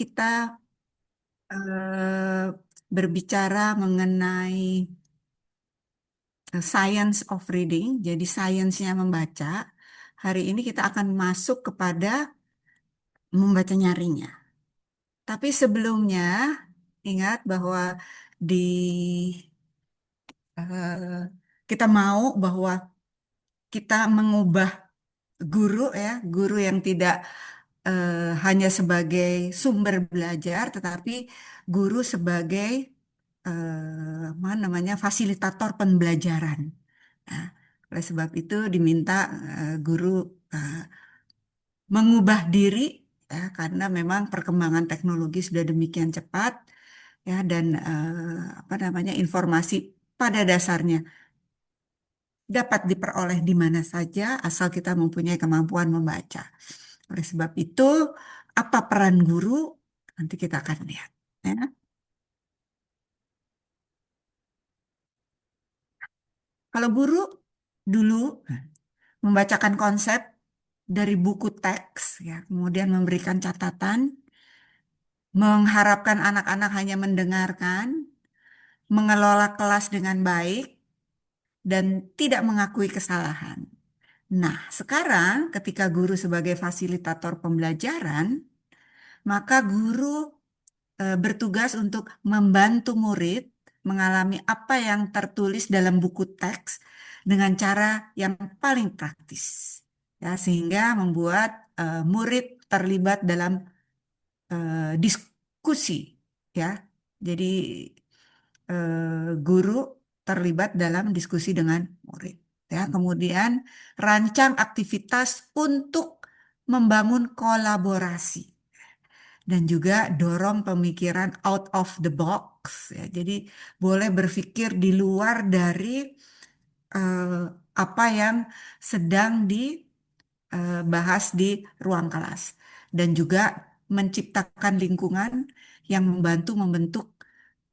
kita berbicara mengenai science of reading, jadi sainsnya membaca. Hari ini kita akan masuk kepada membaca nyaringnya. Tapi sebelumnya ingat bahwa di eh, kita mau bahwa kita mengubah guru ya, guru yang tidak hanya sebagai sumber belajar, tetapi guru sebagai apa namanya fasilitator pembelajaran. Nah, oleh sebab itu diminta guru eh, mengubah diri ya, karena memang perkembangan teknologi sudah demikian cepat ya dan apa namanya informasi pada dasarnya dapat diperoleh di mana saja asal kita mempunyai kemampuan membaca. Oleh sebab itu, apa peran guru? Nanti kita akan lihat. Ya. Kalau guru dulu membacakan konsep dari buku teks, ya, kemudian memberikan catatan, mengharapkan anak-anak hanya mendengarkan, mengelola kelas dengan baik, dan tidak mengakui kesalahan. Nah, sekarang ketika guru sebagai fasilitator pembelajaran, maka guru bertugas untuk membantu murid mengalami apa yang tertulis dalam buku teks dengan cara yang paling praktis. Ya, sehingga membuat murid terlibat dalam diskusi ya. Jadi guru terlibat dalam diskusi dengan murid ya. Kemudian rancang aktivitas untuk membangun kolaborasi dan juga dorong pemikiran out of the box ya. Jadi boleh berpikir di luar dari apa yang sedang dibahas di ruang kelas dan juga menciptakan lingkungan yang membantu membentuk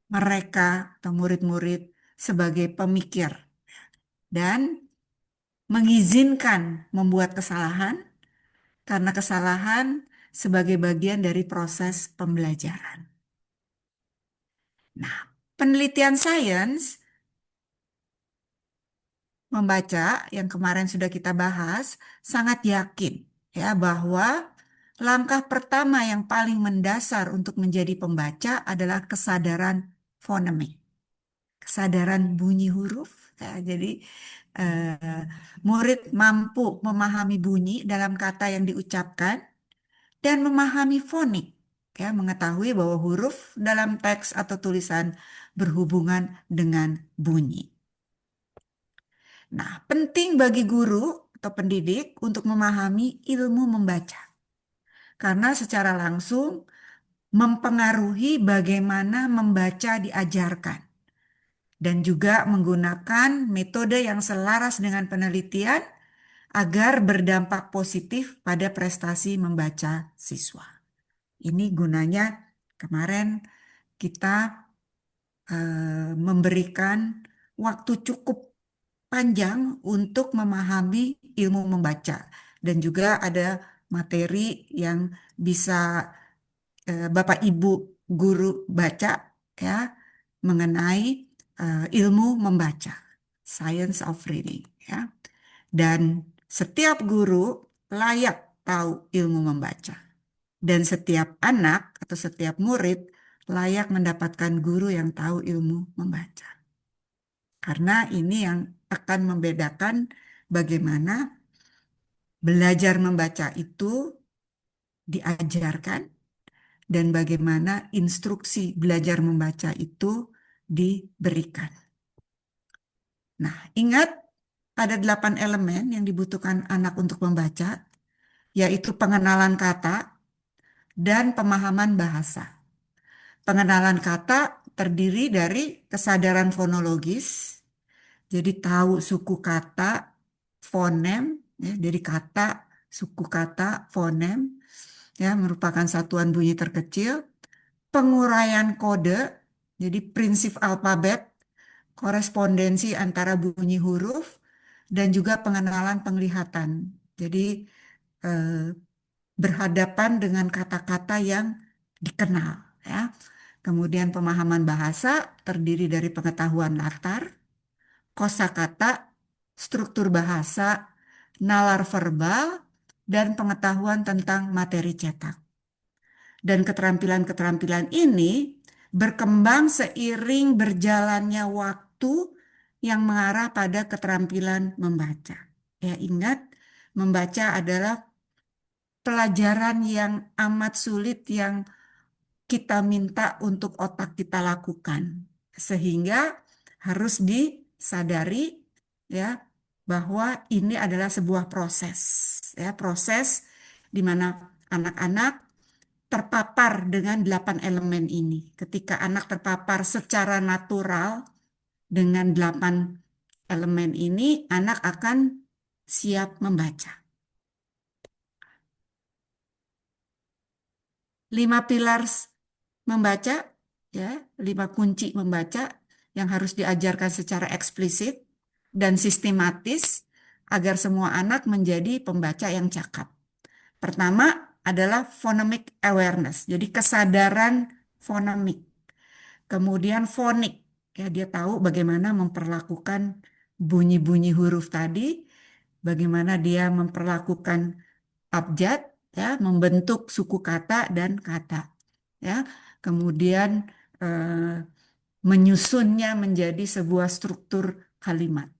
mereka atau murid-murid sebagai pemikir dan mengizinkan membuat kesalahan karena kesalahan sebagai bagian dari proses pembelajaran. Nah, penelitian sains membaca yang kemarin sudah kita bahas sangat yakin ya bahwa langkah pertama yang paling mendasar untuk menjadi pembaca adalah kesadaran fonemik, kesadaran bunyi huruf. Ya, jadi eh, murid mampu memahami bunyi dalam kata yang diucapkan dan memahami fonik, ya, mengetahui bahwa huruf dalam teks atau tulisan berhubungan dengan bunyi. Nah, penting bagi guru atau pendidik untuk memahami ilmu membaca karena secara langsung mempengaruhi bagaimana membaca diajarkan dan juga menggunakan metode yang selaras dengan penelitian agar berdampak positif pada prestasi membaca siswa. Ini gunanya kemarin kita memberikan waktu cukup panjang untuk memahami ilmu membaca dan juga ada materi yang bisa Bapak Ibu guru baca ya mengenai ilmu membaca, science of reading ya. Dan setiap guru layak tahu ilmu membaca. Dan setiap anak atau setiap murid layak mendapatkan guru yang tahu ilmu membaca. Karena ini yang akan membedakan bagaimana belajar membaca itu diajarkan dan bagaimana instruksi belajar membaca itu diberikan. Nah, ingat ada 8 elemen yang dibutuhkan anak untuk membaca, yaitu pengenalan kata dan pemahaman bahasa. Pengenalan kata terdiri dari kesadaran fonologis, jadi tahu suku kata, fonem, ya, dari kata, suku kata, fonem, ya, merupakan satuan bunyi terkecil, penguraian kode, jadi prinsip alfabet, korespondensi antara bunyi huruf, dan juga pengenalan penglihatan. Jadi eh, berhadapan dengan kata-kata yang dikenal ya. Kemudian pemahaman bahasa terdiri dari pengetahuan latar, kosakata, struktur bahasa, nalar verbal, dan pengetahuan tentang materi cetak. Dan keterampilan-keterampilan ini berkembang seiring berjalannya waktu yang mengarah pada keterampilan membaca. Ya, ingat, membaca adalah pelajaran yang amat sulit yang kita minta untuk otak kita lakukan. Sehingga harus disadari ya bahwa ini adalah sebuah proses ya, proses di mana anak-anak terpapar dengan 8 elemen ini. Ketika anak terpapar secara natural dengan 8 elemen ini, anak akan siap membaca. 5 pilar membaca, ya, 5 kunci membaca yang harus diajarkan secara eksplisit dan sistematis agar semua anak menjadi pembaca yang cakap. Pertama adalah phonemic awareness, jadi kesadaran fonemik. Kemudian fonik, ya dia tahu bagaimana memperlakukan bunyi-bunyi huruf tadi, bagaimana dia memperlakukan abjad, ya, membentuk suku kata dan kata, ya. Kemudian eh, menyusunnya menjadi sebuah struktur kalimat.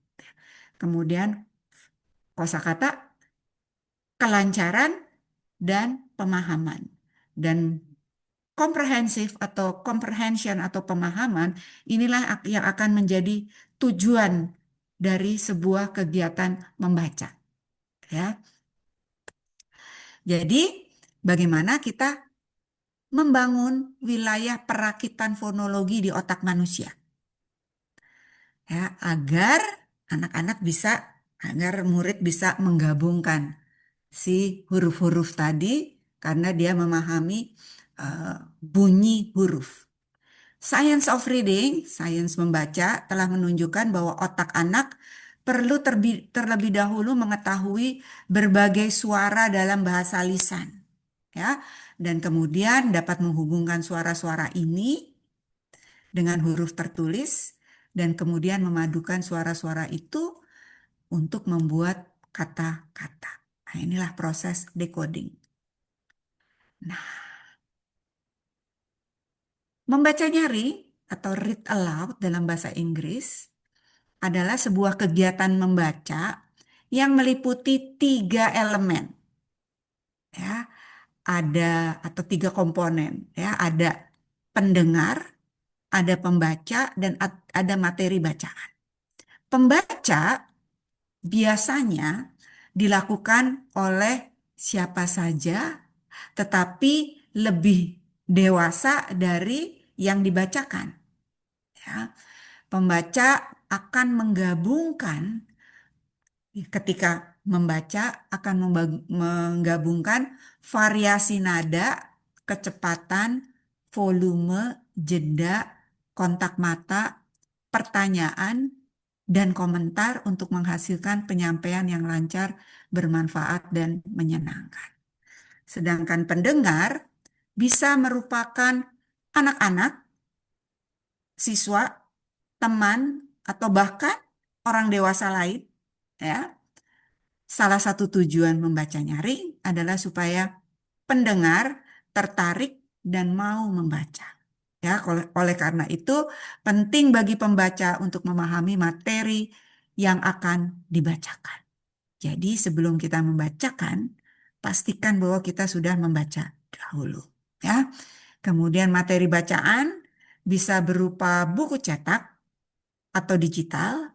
Kemudian kosakata, kelancaran dan pemahaman. Dan komprehensif atau comprehension atau pemahaman inilah yang akan menjadi tujuan dari sebuah kegiatan membaca ya. Jadi bagaimana kita membangun wilayah perakitan fonologi di otak manusia ya, agar anak-anak bisa, agar murid bisa menggabungkan si huruf-huruf tadi karena dia memahami eh, bunyi huruf. Science of reading, sains membaca, telah menunjukkan bahwa otak anak perlu terlebih dahulu mengetahui berbagai suara dalam bahasa lisan, ya, dan kemudian dapat menghubungkan suara-suara ini dengan huruf tertulis dan kemudian memadukan suara-suara itu untuk membuat kata-kata. Nah, inilah proses decoding. Nah, membaca nyaring atau read aloud dalam bahasa Inggris adalah sebuah kegiatan membaca yang meliputi 3 elemen ya, ada atau 3 komponen ya, ada pendengar, ada pembaca dan ada materi bacaan. Pembaca biasanya dilakukan oleh siapa saja tetapi lebih dewasa dari yang dibacakan ya. Pembaca akan menggabungkan ketika membaca akan menggabungkan variasi nada, kecepatan, volume, jeda, kontak mata, pertanyaan, dan komentar untuk menghasilkan penyampaian yang lancar, bermanfaat, dan menyenangkan. Sedangkan pendengar bisa merupakan anak-anak, siswa, teman, atau bahkan orang dewasa lain, ya. Salah satu tujuan membaca nyaring adalah supaya pendengar tertarik dan mau membaca. Ya, oleh karena itu penting bagi pembaca untuk memahami materi yang akan dibacakan. Jadi sebelum kita membacakan, pastikan bahwa kita sudah membaca dahulu. Ya. Kemudian materi bacaan bisa berupa buku cetak atau digital.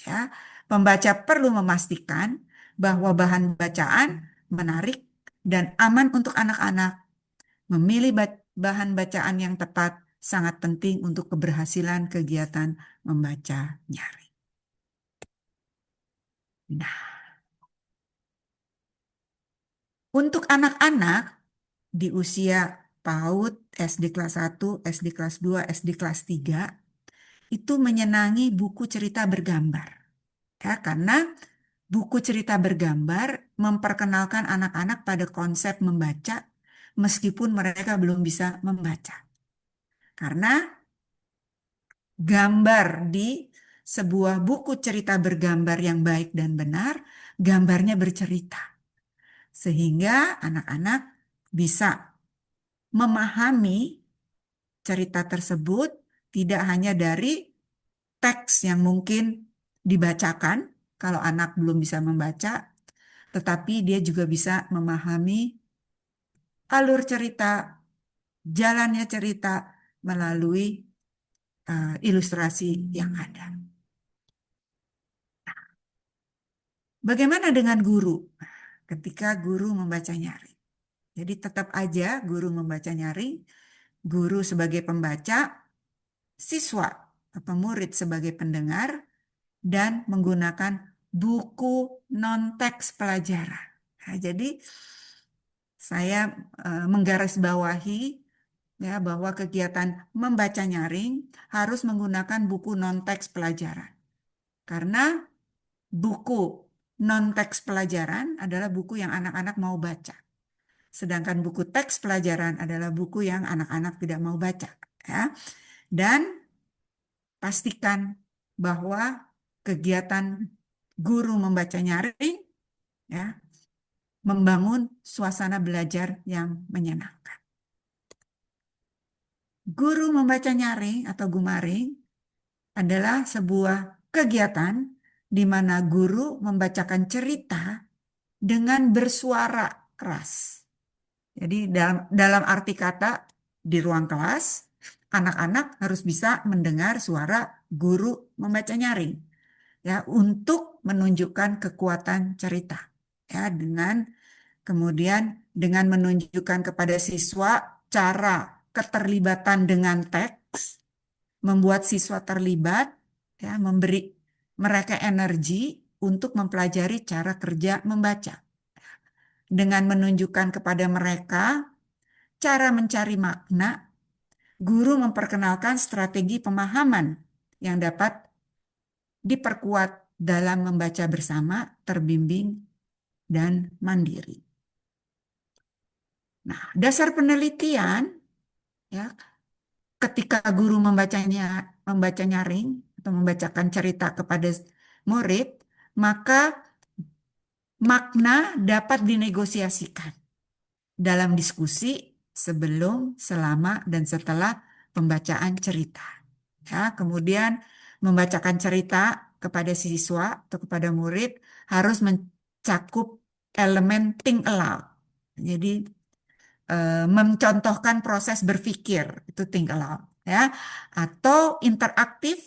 Ya, pembaca perlu memastikan bahwa bahan bacaan menarik dan aman untuk anak-anak. Memilih bahan bacaan yang tepat sangat penting untuk keberhasilan kegiatan membaca nyaring. Nah, untuk anak-anak di usia PAUD, SD kelas 1, SD kelas 2, SD kelas 3, itu menyenangi buku cerita bergambar. Ya, karena buku cerita bergambar memperkenalkan anak-anak pada konsep membaca meskipun mereka belum bisa membaca. Karena gambar di sebuah buku cerita bergambar yang baik dan benar, gambarnya bercerita. Sehingga anak-anak bisa memahami cerita tersebut tidak hanya dari teks yang mungkin dibacakan kalau anak belum bisa membaca, tetapi dia juga bisa memahami alur cerita, jalannya cerita melalui ilustrasi yang ada. Bagaimana dengan guru? Ketika guru membaca nyaring. Jadi tetap aja guru membaca nyaring, guru sebagai pembaca, siswa atau murid sebagai pendengar, dan menggunakan buku non-teks pelajaran. Nah, jadi saya menggarisbawahi ya bahwa kegiatan membaca nyaring harus menggunakan buku non-teks pelajaran. Karena buku non-teks pelajaran adalah buku yang anak-anak mau baca. Sedangkan buku teks pelajaran adalah buku yang anak-anak tidak mau baca. Ya. Dan pastikan bahwa kegiatan guru membaca nyaring ya, membangun suasana belajar yang menyenangkan. Guru membaca nyaring atau gumaring adalah sebuah kegiatan di mana guru membacakan cerita dengan bersuara keras. Jadi dalam arti kata di ruang kelas, anak-anak harus bisa mendengar suara guru membaca nyaring ya untuk menunjukkan kekuatan cerita ya kemudian dengan menunjukkan kepada siswa cara keterlibatan dengan teks, membuat siswa terlibat ya memberi mereka energi untuk mempelajari cara kerja membaca dengan menunjukkan kepada mereka cara mencari makna. Guru memperkenalkan strategi pemahaman yang dapat diperkuat dalam membaca bersama, terbimbing, dan mandiri. Nah, dasar penelitian ya ketika guru membaca nyaring atau membacakan cerita kepada murid, maka makna dapat dinegosiasikan dalam diskusi sebelum, selama, dan setelah pembacaan cerita. Ya, kemudian membacakan cerita kepada siswa atau kepada murid harus mencakup elemen think aloud. Jadi mencontohkan proses berpikir itu think aloud, ya, atau interaktif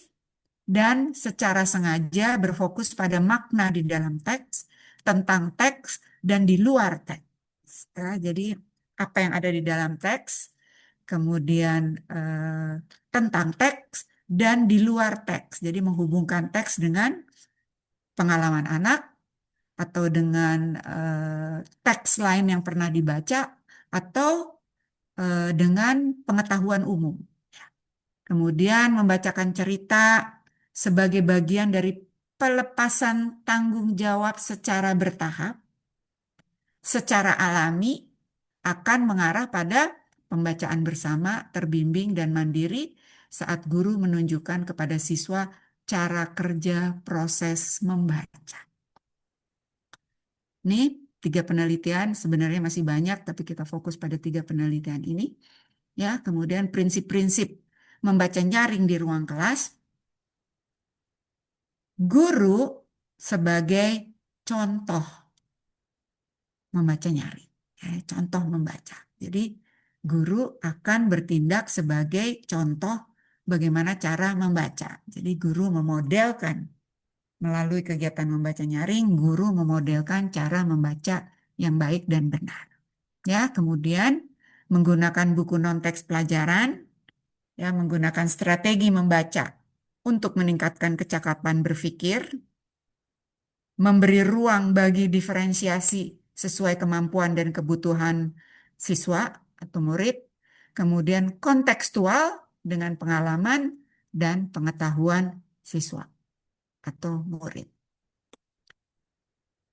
dan secara sengaja berfokus pada makna di dalam teks, tentang teks, dan di luar teks. Ya, jadi apa yang ada di dalam teks, kemudian tentang teks, dan di luar teks. Jadi menghubungkan teks dengan pengalaman anak atau dengan teks lain yang pernah dibaca atau dengan pengetahuan umum. Kemudian membacakan cerita sebagai bagian dari pelepasan tanggung jawab secara bertahap, secara alami akan mengarah pada pembacaan bersama, terbimbing, dan mandiri saat guru menunjukkan kepada siswa cara kerja proses membaca. Ini 3 penelitian, sebenarnya masih banyak, tapi kita fokus pada 3 penelitian ini. Ya, kemudian prinsip-prinsip membaca nyaring di ruang kelas, guru sebagai contoh membaca nyaring, ya, contoh membaca. Jadi guru akan bertindak sebagai contoh bagaimana cara membaca. Jadi guru memodelkan melalui kegiatan membaca nyaring, guru memodelkan cara membaca yang baik dan benar. Ya, kemudian menggunakan buku non-teks pelajaran, ya, menggunakan strategi membaca untuk meningkatkan kecakapan berpikir, memberi ruang bagi diferensiasi sesuai kemampuan dan kebutuhan siswa atau murid, kemudian kontekstual dengan pengalaman dan pengetahuan siswa atau murid.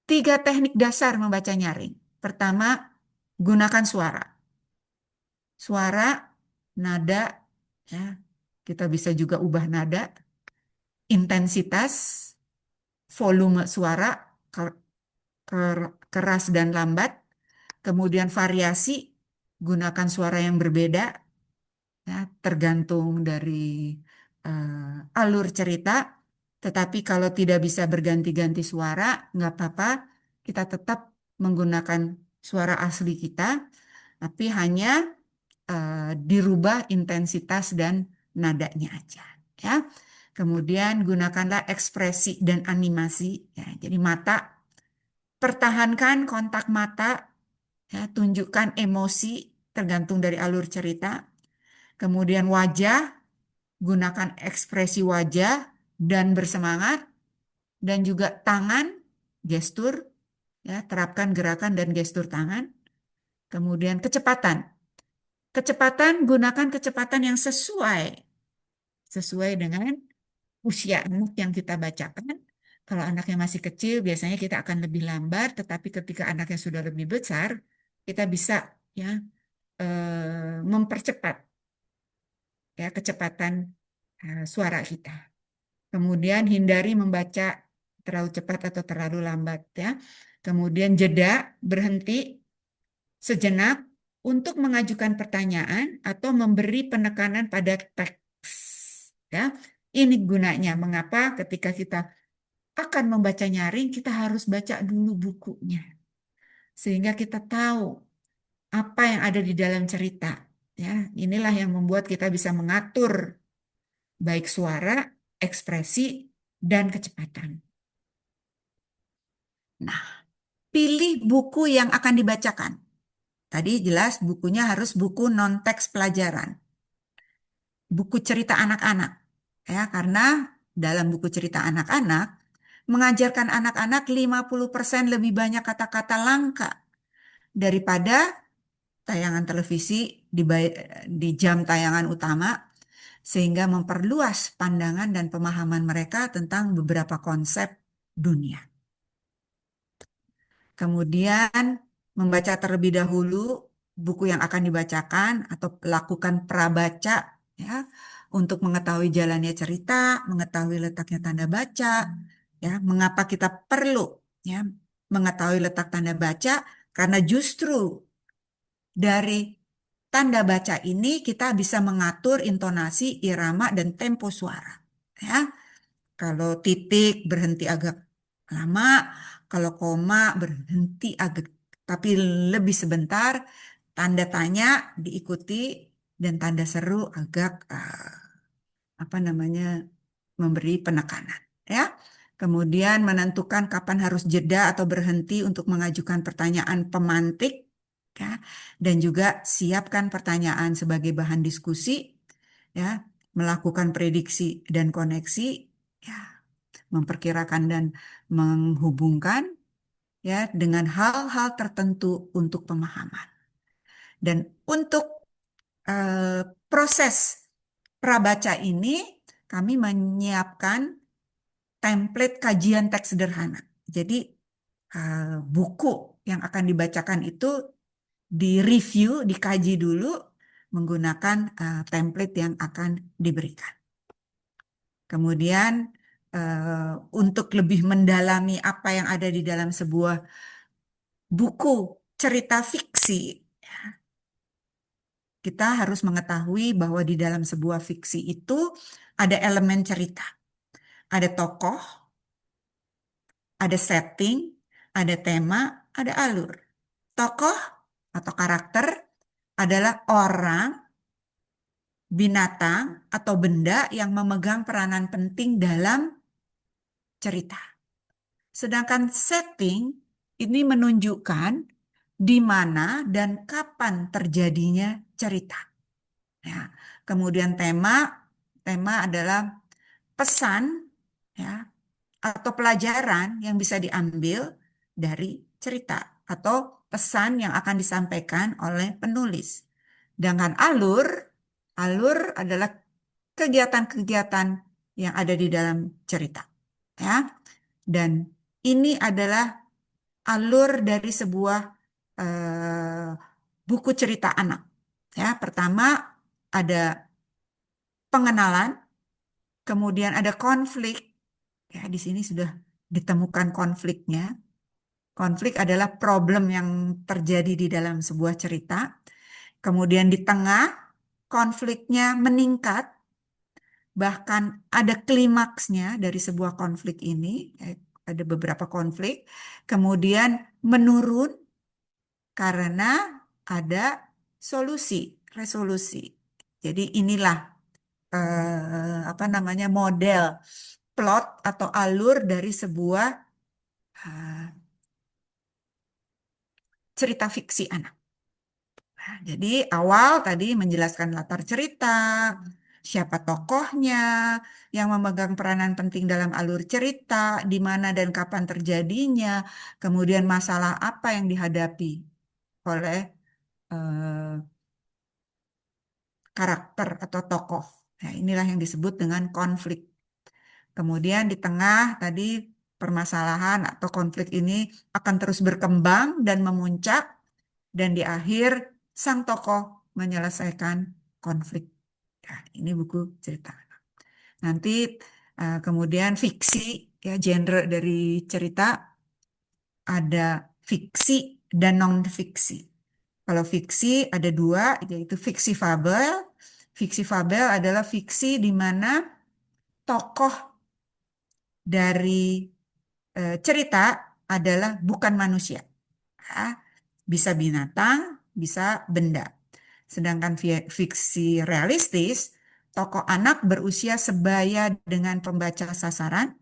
3 teknik dasar membaca nyaring. Pertama, gunakan suara. suara, nada, ya. Kita bisa juga ubah nada, intensitas, volume suara, ke- keras dan lambat, kemudian variasi, gunakan suara yang berbeda, ya, tergantung dari alur cerita. Tetapi kalau tidak bisa berganti-ganti suara, nggak apa-apa, kita tetap menggunakan suara asli kita, tapi hanya dirubah intensitas dan nadanya aja, ya. Kemudian gunakanlah ekspresi dan animasi, ya. Jadi mata, pertahankan kontak mata, ya, tunjukkan emosi tergantung dari alur cerita. Kemudian wajah, gunakan ekspresi wajah dan bersemangat, dan juga tangan, gestur, ya, terapkan gerakan dan gestur tangan. Kemudian kecepatan. Kecepatan, gunakan kecepatan yang sesuai dengan usia anak yang kita bacakan. Kalau anaknya masih kecil, biasanya kita akan lebih lambat, tetapi ketika anaknya sudah lebih besar, kita bisa, ya, mempercepat, ya, kecepatan suara kita. Kemudian hindari membaca terlalu cepat atau terlalu lambat, ya. Kemudian jeda, berhenti sejenak untuk mengajukan pertanyaan atau memberi penekanan pada teks, ya. Ini gunanya mengapa ketika kita akan membaca nyaring, kita harus baca dulu bukunya sehingga kita tahu apa yang ada di dalam cerita, ya. Inilah yang membuat kita bisa mengatur baik suara, ekspresi, dan kecepatan. Nah, pilih buku yang akan dibacakan. Tadi jelas bukunya harus buku non-teks pelajaran, buku cerita anak-anak. Ya, karena dalam buku cerita anak-anak mengajarkan anak-anak 50% lebih banyak kata-kata langka daripada tayangan televisi di jam tayangan utama, sehingga memperluas pandangan dan pemahaman mereka tentang beberapa konsep dunia. Kemudian membaca terlebih dahulu buku yang akan dibacakan atau lakukan prabaca, ya, untuk mengetahui jalannya cerita, mengetahui letaknya tanda baca, ya. Mengapa kita perlu, ya, mengetahui letak tanda baca? Karena justru dari tanda baca ini kita bisa mengatur intonasi, irama, dan tempo suara, ya. Kalau titik berhenti agak lama, kalau koma berhenti agak tapi lebih sebentar, tanda tanya diikuti dan tanda seru agak apa namanya, memberi penekanan, ya. Kemudian menentukan kapan harus jeda atau berhenti untuk mengajukan pertanyaan pemantik, ya, dan juga siapkan pertanyaan sebagai bahan diskusi, ya, melakukan prediksi dan koneksi, ya, memperkirakan dan menghubungkan, ya, dengan hal-hal tertentu untuk pemahaman. Dan untuk eh, proses prabaca ini kami menyiapkan template kajian teks sederhana. Jadi buku yang akan dibacakan itu direview, dikaji dulu menggunakan template yang akan diberikan. Kemudian untuk lebih mendalami apa yang ada di dalam sebuah buku cerita fiksi, kita harus mengetahui bahwa di dalam sebuah fiksi itu ada elemen cerita, ada tokoh, ada setting, ada tema, ada alur. Tokoh atau karakter adalah orang, binatang, atau benda yang memegang peranan penting dalam cerita. Sedangkan setting ini menunjukkan di mana dan kapan terjadinya cerita. Ya. Kemudian tema adalah pesan, ya, atau pelajaran yang bisa diambil dari cerita atau pesan yang akan disampaikan oleh penulis. Dengan alur adalah kegiatan-kegiatan yang ada di dalam cerita, ya. Dan ini adalah alur dari sebuah eh, buku cerita anak. Ya, pertama ada pengenalan, kemudian ada konflik. Ya, di sini sudah ditemukan konfliknya. Konflik adalah problem yang terjadi di dalam sebuah cerita. Kemudian di tengah, konfliknya meningkat, bahkan ada klimaksnya dari sebuah konflik ini. Ada beberapa konflik. Kemudian menurun karena ada solusi, resolusi. Jadi inilah apa namanya model plot atau alur dari sebuah eh, cerita fiksi anak. Nah, jadi awal tadi menjelaskan latar cerita, siapa tokohnya, yang memegang peranan penting dalam alur cerita, di mana dan kapan terjadinya, kemudian masalah apa yang dihadapi oleh eh, karakter atau tokoh. Nah, inilah yang disebut dengan konflik. Kemudian di tengah tadi permasalahan atau konflik ini akan terus berkembang dan memuncak dan di akhir sang tokoh menyelesaikan konflik. Nah, ini buku cerita. Nanti kemudian fiksi ya genre dari cerita ada fiksi dan non fiksi. Kalau fiksi ada dua, yaitu fiksi fabel. Fiksi fabel adalah fiksi di mana tokoh dari cerita adalah bukan manusia. Ya, bisa binatang, bisa benda. Sedangkan fiksi realistis, tokoh anak berusia sebaya dengan pembaca sasaran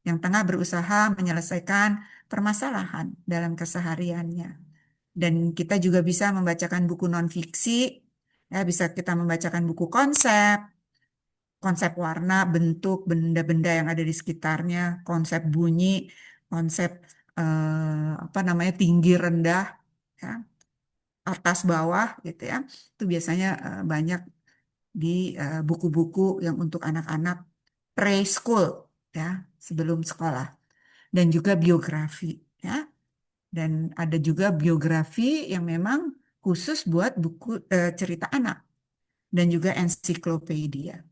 yang tengah berusaha menyelesaikan permasalahan dalam kesehariannya. Dan kita juga bisa membacakan buku non-fiksi, ya bisa kita membacakan buku konsep, konsep warna, bentuk, benda-benda yang ada di sekitarnya, konsep bunyi, konsep apa namanya tinggi rendah, ya, atas bawah gitu ya. Itu biasanya banyak di buku-buku yang untuk anak-anak preschool ya, sebelum sekolah dan juga biografi ya. Dan ada juga biografi yang memang khusus buat buku cerita anak dan juga ensiklopedia.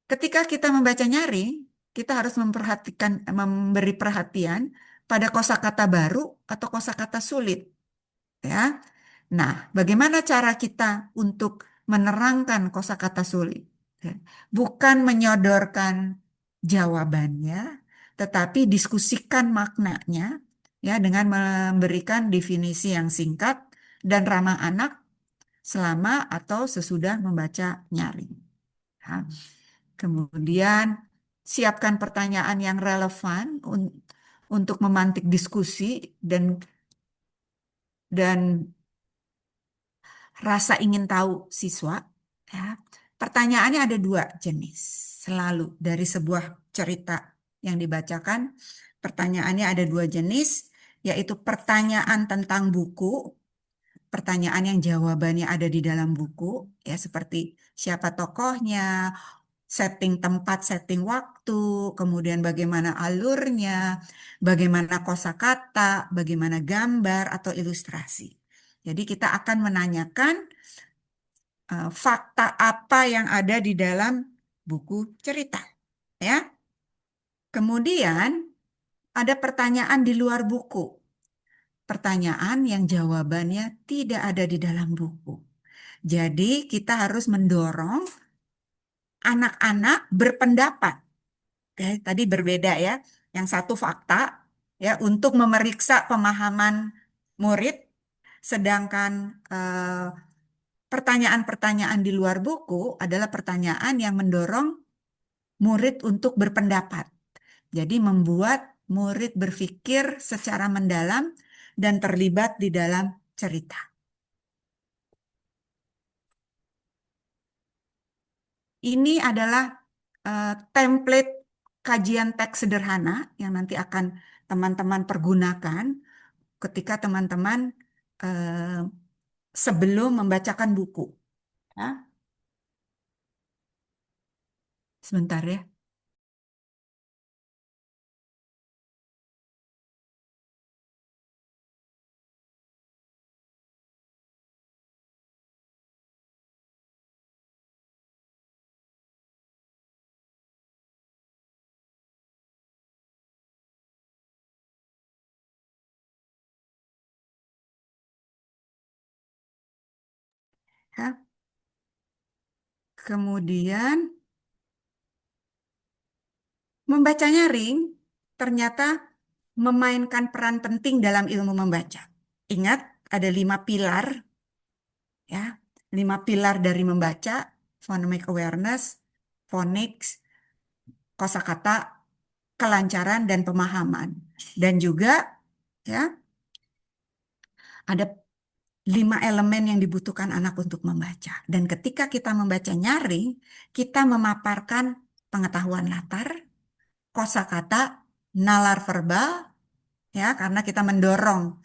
Ketika kita membaca nyaring, kita harus memperhatikan, memberi perhatian pada kosakata baru atau kosakata sulit, ya. Nah, bagaimana cara kita untuk menerangkan kosakata sulit? Ya, bukan menyodorkan jawabannya, tetapi diskusikan maknanya, ya, dengan memberikan definisi yang singkat dan ramah anak selama atau sesudah membaca nyaring. Ya. Kemudian siapkan pertanyaan yang relevan untuk memantik diskusi dan rasa ingin tahu siswa. Ya. Pertanyaannya ada dua jenis selalu dari sebuah cerita yang dibacakan. Pertanyaannya ada dua jenis, yaitu pertanyaan tentang buku, pertanyaan yang jawabannya ada di dalam buku, ya seperti siapa tokohnya, setting tempat, setting waktu, kemudian bagaimana alurnya, bagaimana kosakata, bagaimana gambar atau ilustrasi. Jadi kita akan menanyakan fakta apa yang ada di dalam buku cerita, ya. Kemudian ada pertanyaan di luar buku, pertanyaan yang jawabannya tidak ada di dalam buku. Jadi kita harus mendorong anak-anak berpendapat. Oke, tadi berbeda ya. Yang satu fakta ya untuk memeriksa pemahaman murid, sedangkan pertanyaan-pertanyaan di luar buku adalah pertanyaan yang mendorong murid untuk berpendapat. Jadi membuat murid berpikir secara mendalam dan terlibat di dalam cerita. Ini adalah template kajian teks sederhana yang nanti akan teman-teman pergunakan ketika teman-teman eh, sebelum membacakan buku. Ya, sebentar ya. Ya. Kemudian membaca nyaring ternyata memainkan peran penting dalam ilmu membaca. Ingat, ada 5 pilar, ya, 5 pilar dari membaca: phonemic awareness, phonics, kosakata, kelancaran, dan pemahaman. Dan juga, ya, ada 5 elemen yang dibutuhkan anak untuk membaca. Dan ketika kita membaca nyaring, kita memaparkan pengetahuan latar, kosakata, nalar verbal, ya, karena kita mendorong,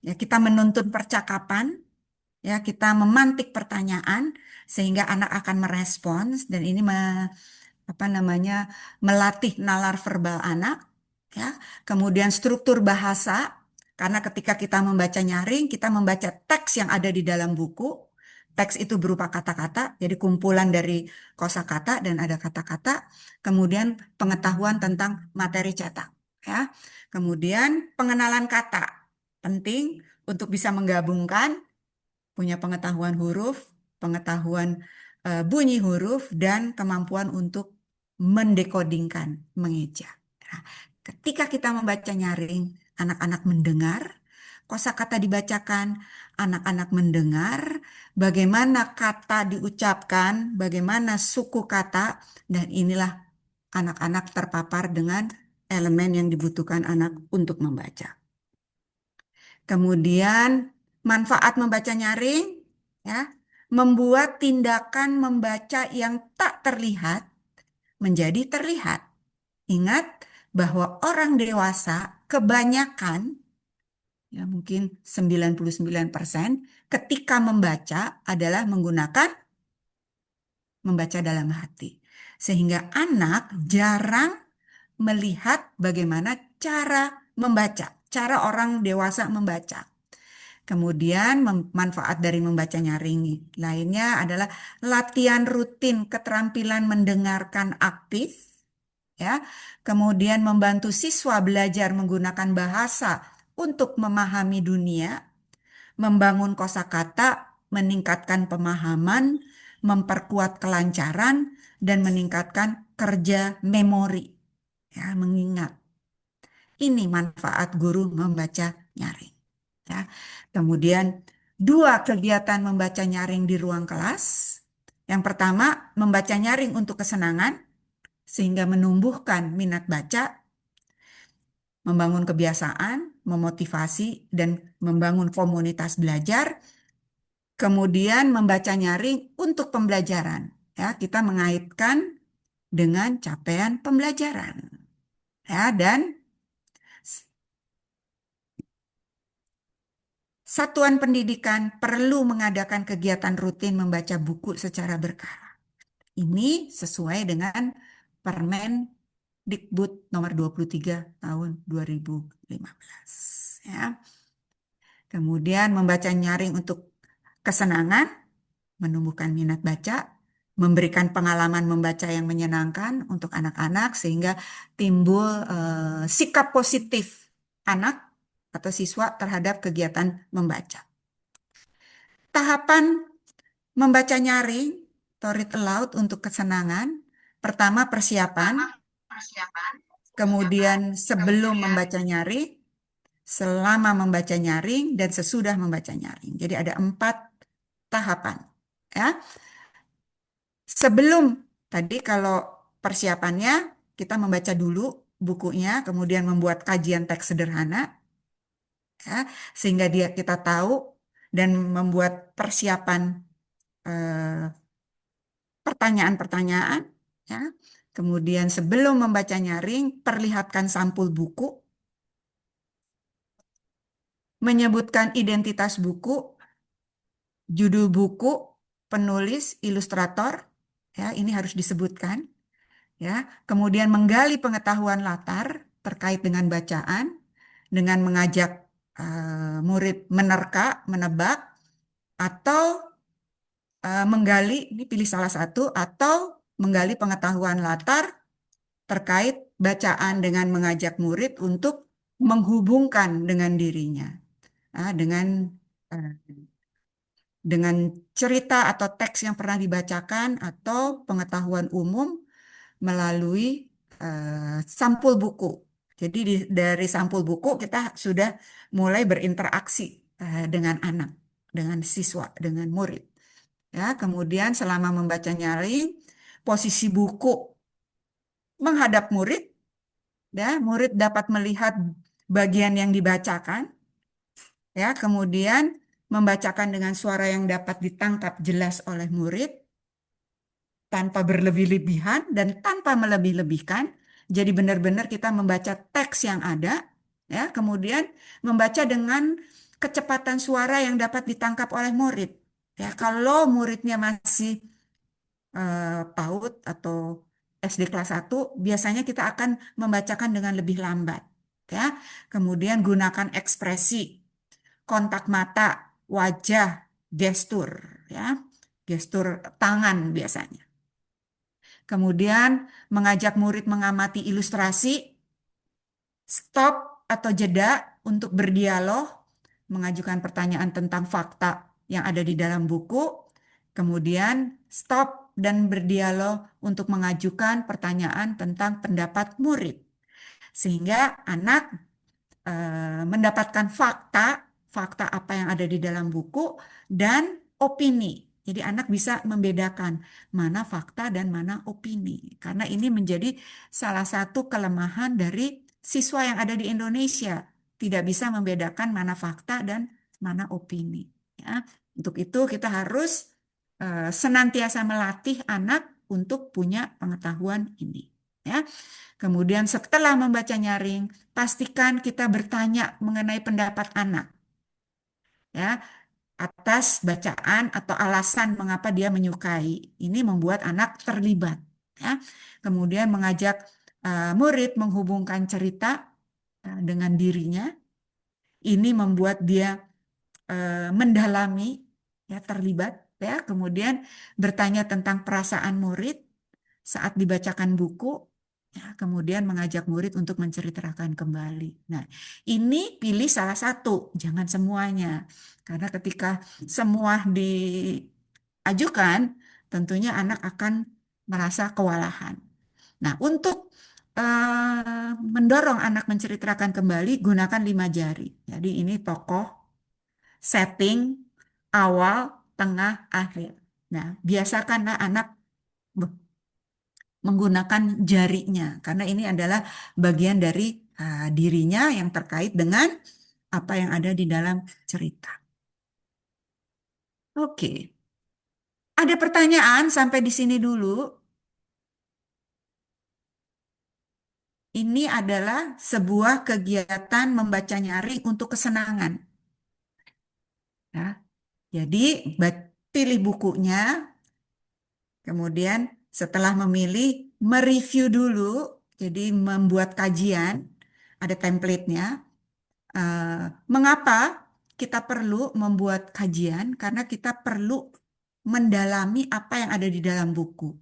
ya, kita menuntun percakapan, ya, kita memantik pertanyaan sehingga anak akan merespons, dan ini apa namanya, melatih nalar verbal anak, ya. Kemudian struktur bahasa, karena ketika kita membaca nyaring, kita membaca teks yang ada di dalam buku. Teks itu berupa kata-kata, jadi kumpulan dari kosakata dan ada kata-kata. Kemudian pengetahuan tentang materi cetak, ya. Kemudian pengenalan kata, penting untuk bisa menggabungkan, punya pengetahuan huruf, pengetahuan bunyi huruf, dan kemampuan untuk mendekodingkan, mengeja. Nah, ketika kita membaca nyaring, anak-anak mendengar, kosakata dibacakan, anak-anak mendengar, bagaimana kata diucapkan, bagaimana suku kata, dan inilah anak-anak terpapar dengan elemen yang dibutuhkan anak untuk membaca. Kemudian manfaat membaca nyaring, ya, membuat tindakan membaca yang tak terlihat menjadi terlihat. Ingat bahwa orang dewasa kebanyakan, ya mungkin 99%, ketika membaca adalah menggunakan membaca dalam hati. Sehingga anak jarang melihat bagaimana cara membaca, cara orang dewasa membaca. Kemudian manfaat dari membaca nyaring lainnya adalah latihan rutin keterampilan mendengarkan aktif, ya. Kemudian membantu siswa belajar menggunakan bahasa untuk memahami dunia, membangun kosakata, meningkatkan pemahaman, memperkuat kelancaran, dan meningkatkan kerja memori, ya, mengingat. Ini manfaat guru membaca nyaring. Ya. Kemudian 2 kegiatan membaca nyaring di ruang kelas. Yang pertama, membaca nyaring untuk kesenangan, sehingga menumbuhkan minat baca, membangun kebiasaan, memotivasi, dan membangun komunitas belajar. Kemudian membaca nyaring untuk pembelajaran. Ya, kita mengaitkan dengan capaian pembelajaran. Ya, dan satuan pendidikan perlu mengadakan kegiatan rutin membaca buku secara berkala. Ini sesuai dengan Permendikbud nomor 23 tahun 2015. Ya. Kemudian membaca nyaring untuk kesenangan, menumbuhkan minat baca, memberikan pengalaman membaca yang menyenangkan untuk anak-anak sehingga timbul sikap positif anak atau siswa terhadap kegiatan membaca. Tahapan membaca nyaring atau read aloud untuk kesenangan. Pertama persiapan, kemudian sebelum membaca nyaring, selama membaca nyaring, dan sesudah membaca nyaring. Jadi ada 4 tahapan. Ya. Sebelum tadi kalau persiapannya kita membaca dulu bukunya, kemudian membuat kajian teks sederhana, ya, sehingga kita tahu dan membuat persiapan eh, pertanyaan-pertanyaan, ya. Kemudian sebelum membaca nyaring, perlihatkan sampul buku, menyebutkan identitas buku, judul buku, penulis, ilustrator, ya, ini harus disebutkan, ya. Kemudian menggali pengetahuan latar terkait dengan bacaan, dengan mengajak murid menerka, menebak, atau menggali, ini pilih salah satu, atau menggali pengetahuan latar terkait bacaan dengan mengajak murid untuk menghubungkan dengan dirinya, dengan dengan cerita atau teks yang pernah dibacakan atau pengetahuan umum melalui sampul buku. Jadi dari sampul buku kita sudah mulai berinteraksi dengan anak, dengan siswa, dengan murid. Ya, kemudian selama membaca nyaring, posisi buku menghadap murid, ya, murid dapat melihat bagian yang dibacakan, ya, kemudian membacakan dengan suara yang dapat ditangkap jelas oleh murid tanpa berlebih-lebihan dan tanpa melebih-lebihkan. Jadi benar-benar kita membaca teks yang ada, ya, kemudian membaca dengan kecepatan suara yang dapat ditangkap oleh murid. Ya, kalau muridnya masih PAUD atau SD kelas 1, biasanya kita akan membacakan dengan lebih lambat. Ya, kemudian gunakan ekspresi, kontak mata, wajah, gestur, ya, gestur tangan biasanya. Kemudian mengajak murid mengamati ilustrasi, stop atau jeda untuk berdialog, mengajukan pertanyaan tentang fakta yang ada di dalam buku, kemudian stop dan berdialog untuk mengajukan pertanyaan tentang pendapat murid. Sehingga anak mendapatkan fakta, fakta apa yang ada di dalam buku, dan opini. Jadi anak bisa membedakan mana fakta dan mana opini. Karena ini menjadi salah satu kelemahan dari siswa yang ada di Indonesia. Tidak bisa membedakan mana fakta dan mana opini. Ya. Untuk itu kita harus senantiasa melatih anak untuk punya pengetahuan ini. Ya. Kemudian setelah membaca nyaring, pastikan kita bertanya mengenai pendapat anak, ya, atas bacaan atau alasan mengapa dia menyukai. Ini membuat anak terlibat, ya. Kemudian mengajak murid menghubungkan cerita dengan dirinya. Ini membuat dia mendalami, ya, terlibat, ya. Kemudian bertanya tentang perasaan murid saat dibacakan buku, ya, kemudian mengajak murid untuk menceritakan kembali. Nah, ini pilih salah satu, jangan semuanya. Karena ketika semua diajukan, tentunya anak akan merasa kewalahan. Nah, untuk mendorong anak menceritakan kembali, gunakan 5 jari. Jadi ini tokoh, setting, awal, tengah, akhir. Nah, biasakanlah anak menggunakan jarinya karena ini adalah bagian dari dirinya yang terkait dengan apa yang ada di dalam cerita. Oke, ada pertanyaan sampai di sini dulu. Ini adalah sebuah kegiatan membaca nyaring untuk kesenangan. Ya. Jadi pilih bukunya, kemudian setelah memilih, mereview dulu. Jadi membuat kajian, ada template-nya. Mengapa kita perlu membuat kajian? Karena kita perlu mendalami apa yang ada di dalam buku.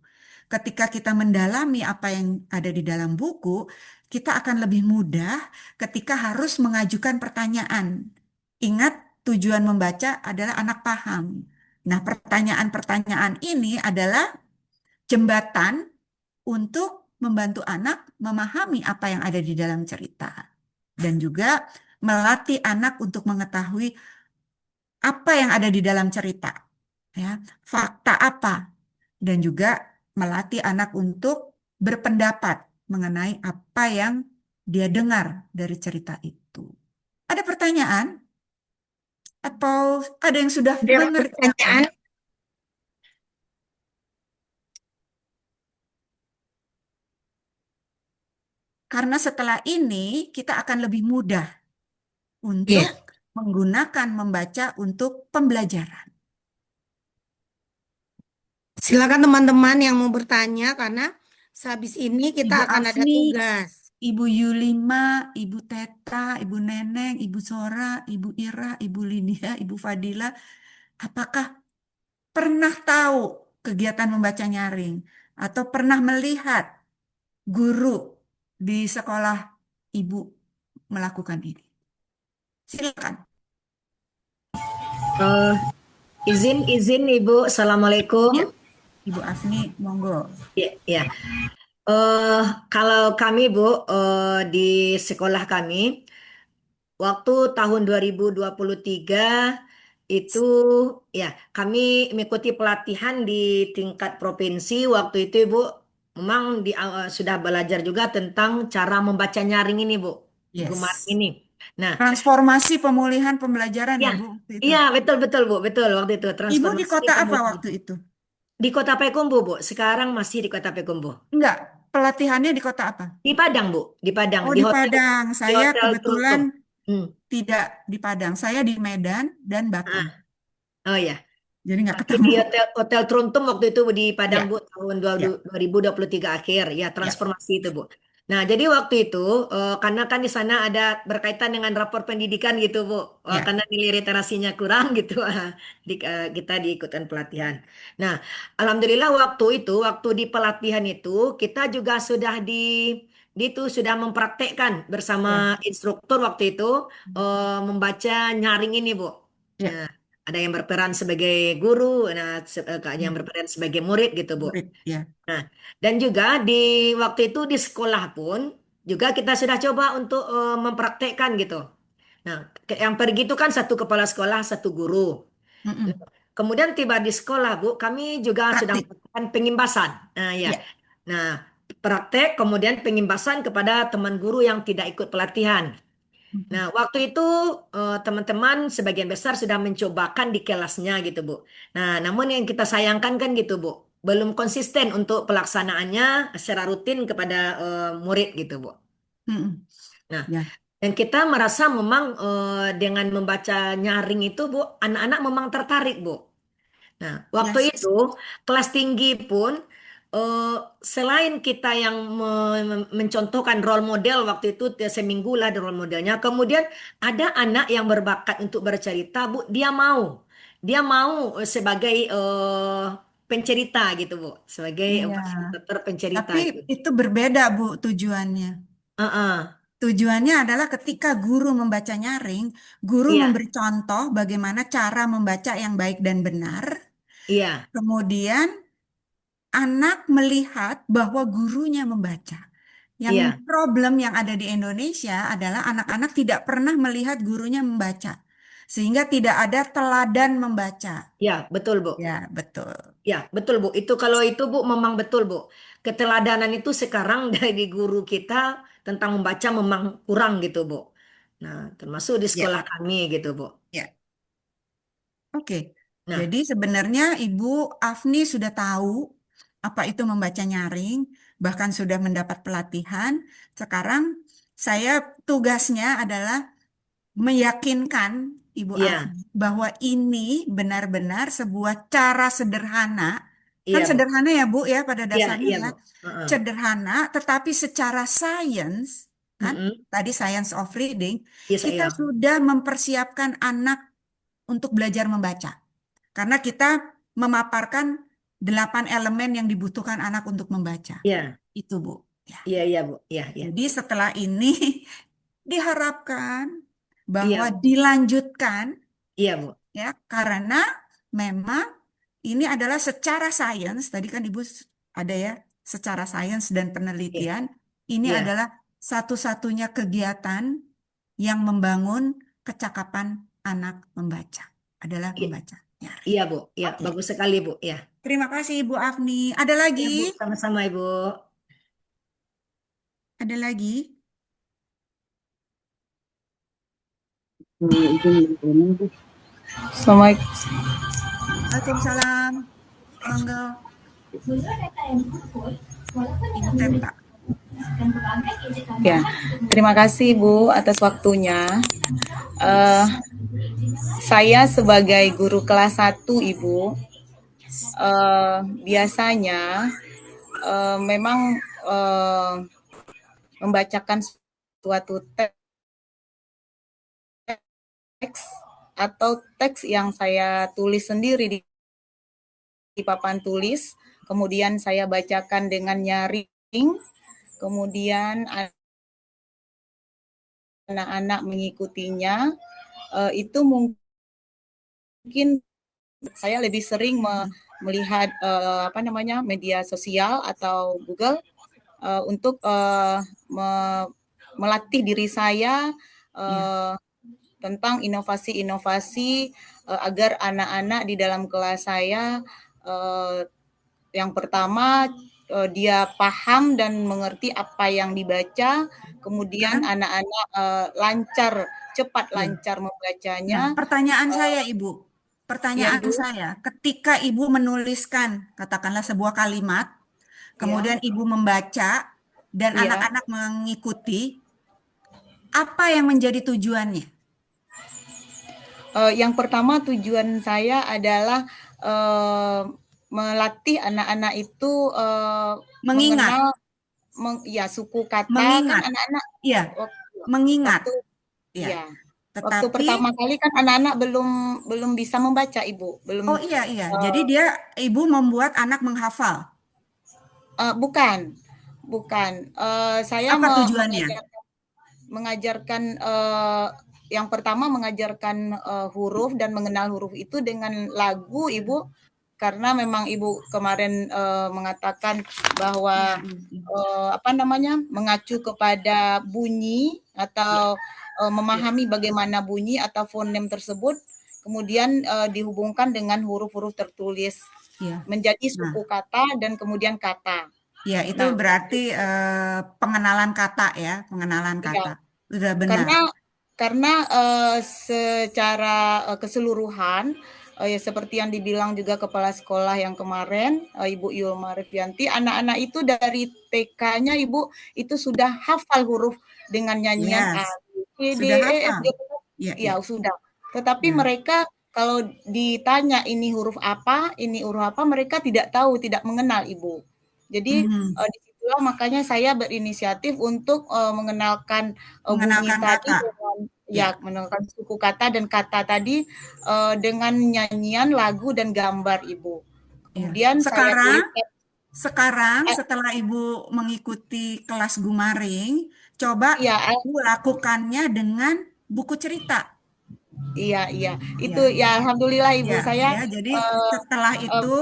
Ketika kita mendalami apa yang ada di dalam buku, kita akan lebih mudah ketika harus mengajukan pertanyaan. Ingat, tujuan membaca adalah anak paham. Nah, pertanyaan-pertanyaan ini adalah jembatan untuk membantu anak memahami apa yang ada di dalam cerita dan juga melatih anak untuk mengetahui apa yang ada di dalam cerita, ya, fakta apa, dan juga melatih anak untuk berpendapat mengenai apa yang dia dengar dari cerita itu. Ada pertanyaan atau ada yang sudah Ada mengerjakan? pertanyaan? Karena setelah ini kita akan lebih mudah untuk Iya. menggunakan membaca untuk pembelajaran. Silakan teman-teman yang mau bertanya karena sehabis ini kita Ibu akan ada Afni, tugas. Ibu Yulima, Ibu Teta, Ibu Neneng, Ibu Sora, Ibu Ira, Ibu Lydia, Ibu Fadila, apakah pernah tahu kegiatan membaca nyaring atau pernah melihat guru di sekolah Ibu melakukan ini? Silakan. Izin Ibu, Assalamualaikum. Ya, Ibu Afni, monggo. Ya, ya. Eh, Kalau kami Bu, di sekolah kami, waktu tahun 2023 itu ya kami mengikuti pelatihan di tingkat provinsi. Waktu itu Ibu, memang sudah belajar juga tentang cara membaca nyaring ini Bu, Gumar Yes. ini. Nah, Transformasi pemulihan pembelajaran ya, ya, Bu, waktu itu. iya betul betul Bu, betul waktu itu Ibu di transformasi kota apa pemulihan. waktu itu? Di Kota Payakumbuh, Bu. Sekarang masih di Kota Payakumbuh. Enggak, pelatihannya di kota apa? Di Padang, Bu. Di Padang, Oh, di Padang. di Saya Hotel kebetulan Truntum. Hmm. tidak di Padang. Saya di Medan dan Batam. Ah, oh ya. Jadi nggak Tapi ketemu. di Hotel Truntum waktu itu di Padang, Ya, Bu, tahun ya, 2023 akhir. Ya, ya, transformasi itu, Bu. Nah, jadi waktu itu, karena kan di sana ada berkaitan dengan rapor pendidikan gitu, Bu. ya. Karena nilai literasinya kurang gitu, kita diikutkan pelatihan. Nah, Alhamdulillah waktu di pelatihan itu, kita juga di itu sudah mempraktekkan bersama Ya, instruktur waktu itu, membaca nyaring ini, Bu. ya. Nah, ada yang berperan sebagai guru, nah yang Hmm, berperan sebagai murid gitu, Bu. murid, ya. Nah, dan juga di waktu itu di sekolah pun juga kita sudah coba untuk mempraktekkan gitu. Nah, yang pergi itu kan satu kepala sekolah, satu guru. Nah, Mm-mm. kemudian tiba di sekolah, Bu, kami juga sudah Praktik. melakukan pengimbasan. Nah, ya. Ya. Nah, praktek kemudian pengimbasan kepada teman guru yang tidak ikut pelatihan. Nah, Mm-mm. waktu itu teman-teman sebagian besar sudah mencobakan di kelasnya gitu, Bu. Nah, namun yang kita sayangkan kan gitu, Bu, belum konsisten untuk pelaksanaannya secara rutin kepada murid gitu, Bu. Mm-mm. Nah, Ya. dan kita merasa memang dengan membaca nyaring itu, Bu, anak-anak memang tertarik, Bu. Nah, waktu itu Yes. kelas tinggi pun eh, selain kita yang mencontohkan role model waktu itu seminggu lah ada role modelnya. Kemudian ada anak yang berbakat untuk bercerita, Bu. Dia mau sebagai pencerita gitu, Bu. Sebagai Iya. fasilitator pencerita Tapi gitu. itu berbeda, Bu, tujuannya. Heeh. Tujuannya adalah ketika guru membaca nyaring, guru Iya, memberi contoh bagaimana cara membaca yang baik dan benar. iya, Kemudian anak melihat bahwa gurunya membaca. Yang iya, problem yang ada di Indonesia adalah anak-anak tidak pernah melihat gurunya membaca. Sehingga tidak ada teladan membaca. iya, betul, Bu. Ya, betul. Ya, betul Bu. Itu kalau itu Bu memang betul Bu. Keteladanan itu sekarang dari guru kita tentang membaca memang kurang gitu Bu. Nah, termasuk di Ya, sekolah kami gitu Bu. ya. Oke. Nah, Jadi sebenarnya Ibu Afni sudah tahu apa itu membaca nyaring, bahkan sudah mendapat pelatihan. Sekarang saya tugasnya adalah meyakinkan Ibu iya, Afni bahwa ini benar-benar sebuah cara sederhana. Kan iya Bu. sederhana ya Bu ya pada Iya, dasarnya iya ya. Bu. Heeh. Sederhana tetapi secara sains kan Mm-mm. tadi science of reading Iya kita saya. sudah mempersiapkan anak untuk belajar membaca. Karena kita memaparkan 8 elemen yang dibutuhkan anak untuk membaca. Iya, Itu Bu. Ya. iya iya Bu. Iya, iya. Jadi setelah ini diharapkan Iya bahwa Bu. dilanjutkan Iya Bu. ya karena memang ini adalah secara sains tadi kan Ibu ada ya secara sains dan Iya, penelitian ini iya. adalah satu-satunya kegiatan yang membangun kecakapan anak membaca adalah Iya, membaca nyari. iya, Bu. Iya, Oke, bagus sekali Bu. Iya. terima kasih Ibu Afni. Ada lagi? Iya Bu, sama-sama Ibu. Ada lagi? Assalamualaikum. Waalaikumsalam. Monggo, Ibu Teta. Ya, terima kasih Bu atas waktunya. Eh, saya sebagai guru kelas 1 Ibu, biasanya memang eh, membacakan suatu teks atau teks yang saya tulis sendiri di papan tulis, kemudian saya bacakan dengan nyaring, kemudian anak-anak mengikutinya, itu mungkin saya lebih sering melihat apa namanya media sosial atau Google untuk melatih diri saya Ya. tentang inovasi-inovasi agar anak-anak di dalam kelas saya yang pertama dia paham dan mengerti apa yang dibaca, kemudian Kan? anak-anak cepat Ya. lancar Nah, membacanya. pertanyaan saya, Ibu. Ya Pertanyaan Ibu, saya, ketika Ibu menuliskan, katakanlah sebuah kalimat, ya, kemudian Ibu membaca, dan iya. anak-anak mengikuti, apa yang menjadi tujuannya? Yang pertama tujuan saya adalah melatih anak-anak itu Mengingat, mengenal ya suku kata kan mengingat, anak-anak ya, waktu mengingat, waktu ya. ya waktu Tetapi, pertama kali kan anak-anak belum belum bisa membaca Ibu, belum oh iya, iya. Jadi eh, Ibu membuat anak menghafal. bukan bukan saya Apa tujuannya? mengajarkan yang pertama mengajarkan huruf dan mengenal huruf itu dengan lagu Ibu karena memang Ibu kemarin mengatakan Iya, bahwa iya, iya. apa namanya mengacu kepada bunyi Iya, atau iya, memahami bagaimana bunyi atau fonem tersebut kemudian dihubungkan dengan huruf-huruf tertulis iya. menjadi Nah, suku kata dan kemudian kata. ya itu Nah, berarti pengenalan kata ya, pengenalan ya kata. Sudah benar. karena secara keseluruhan ya seperti yang dibilang juga kepala sekolah yang kemarin Ibu Yulma Revianti, anak-anak itu dari TK-nya Ibu itu sudah hafal huruf dengan nyanyian A, Yes, B, C, D, sudah E, F, hafal. G, Ya, ya ya, sudah. Tetapi ya. mereka kalau ditanya ini huruf apa, ini huruf apa, mereka tidak tahu, tidak mengenal Ibu. Jadi Mhm. disitulah makanya saya berinisiatif untuk mengenalkan bunyi Mengenalkan tadi kata. dengan ya Ya, mengenalkan suku kata dan kata tadi dengan nyanyian lagu dan gambar Ibu. ya. Kemudian saya Sekarang, tuliskan sekarang eh, setelah Ibu mengikuti kelas Gumaring, coba ya Ibu lakukannya dengan buku cerita. iya iya itu Ya, ya alhamdulillah ya, Ibu saya ya. Jadi eh, setelah eh, itu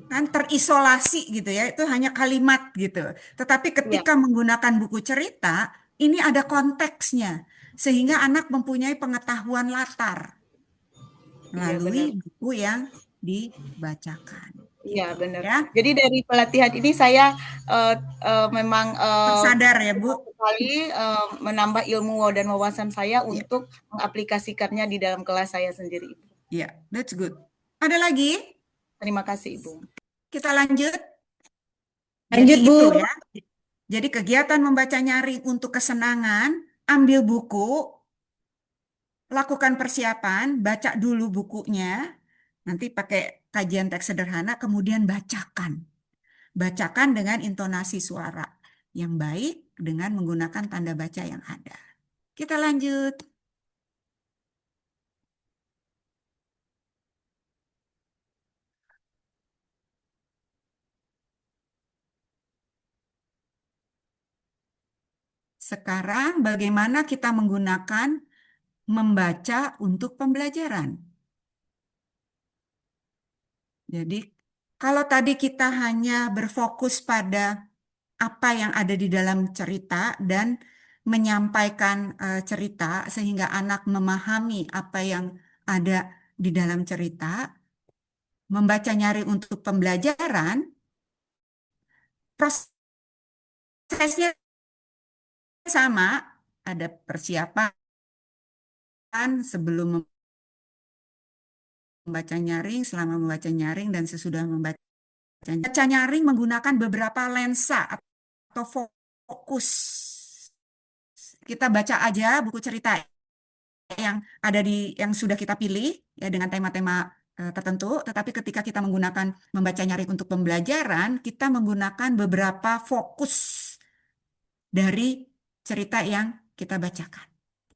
kan terisolasi gitu ya, itu hanya kalimat gitu. Tetapi ya ketika menggunakan buku cerita, ini ada konteksnya, sehingga anak mempunyai pengetahuan latar iya melalui benar. buku yang dibacakan, Iya gitu benar. ya. Jadi dari pelatihan ini saya memang Tersadar ya, Bu? senang sekali menambah ilmu dan wawasan saya Ya, untuk mengaplikasikannya di dalam kelas saya sendiri. Ibu. ya, that's good. Ada lagi? Terima kasih Ibu. Kita lanjut. Jadi Lanjut, itu Bu. ya. Jadi kegiatan membaca nyaring untuk kesenangan, ambil buku, lakukan persiapan, baca dulu bukunya, nanti pakai kajian teks sederhana, kemudian bacakan. Bacakan dengan intonasi suara yang baik dengan menggunakan tanda baca yang ada. Kita lanjut. Sekarang bagaimana kita menggunakan membaca untuk pembelajaran. Jadi kalau tadi kita hanya berfokus pada apa yang ada di dalam cerita dan menyampaikan cerita sehingga anak memahami apa yang ada di dalam cerita, membaca nyari untuk pembelajaran, prosesnya sama, ada persiapan sebelum membaca nyaring, selama membaca nyaring, dan sesudah membaca nyaring. Baca nyaring menggunakan beberapa lensa atau fokus. Kita baca aja buku cerita yang ada yang sudah kita pilih ya dengan tema-tema tertentu, tetapi ketika kita menggunakan membaca nyaring untuk pembelajaran, kita menggunakan beberapa fokus dari cerita yang kita bacakan.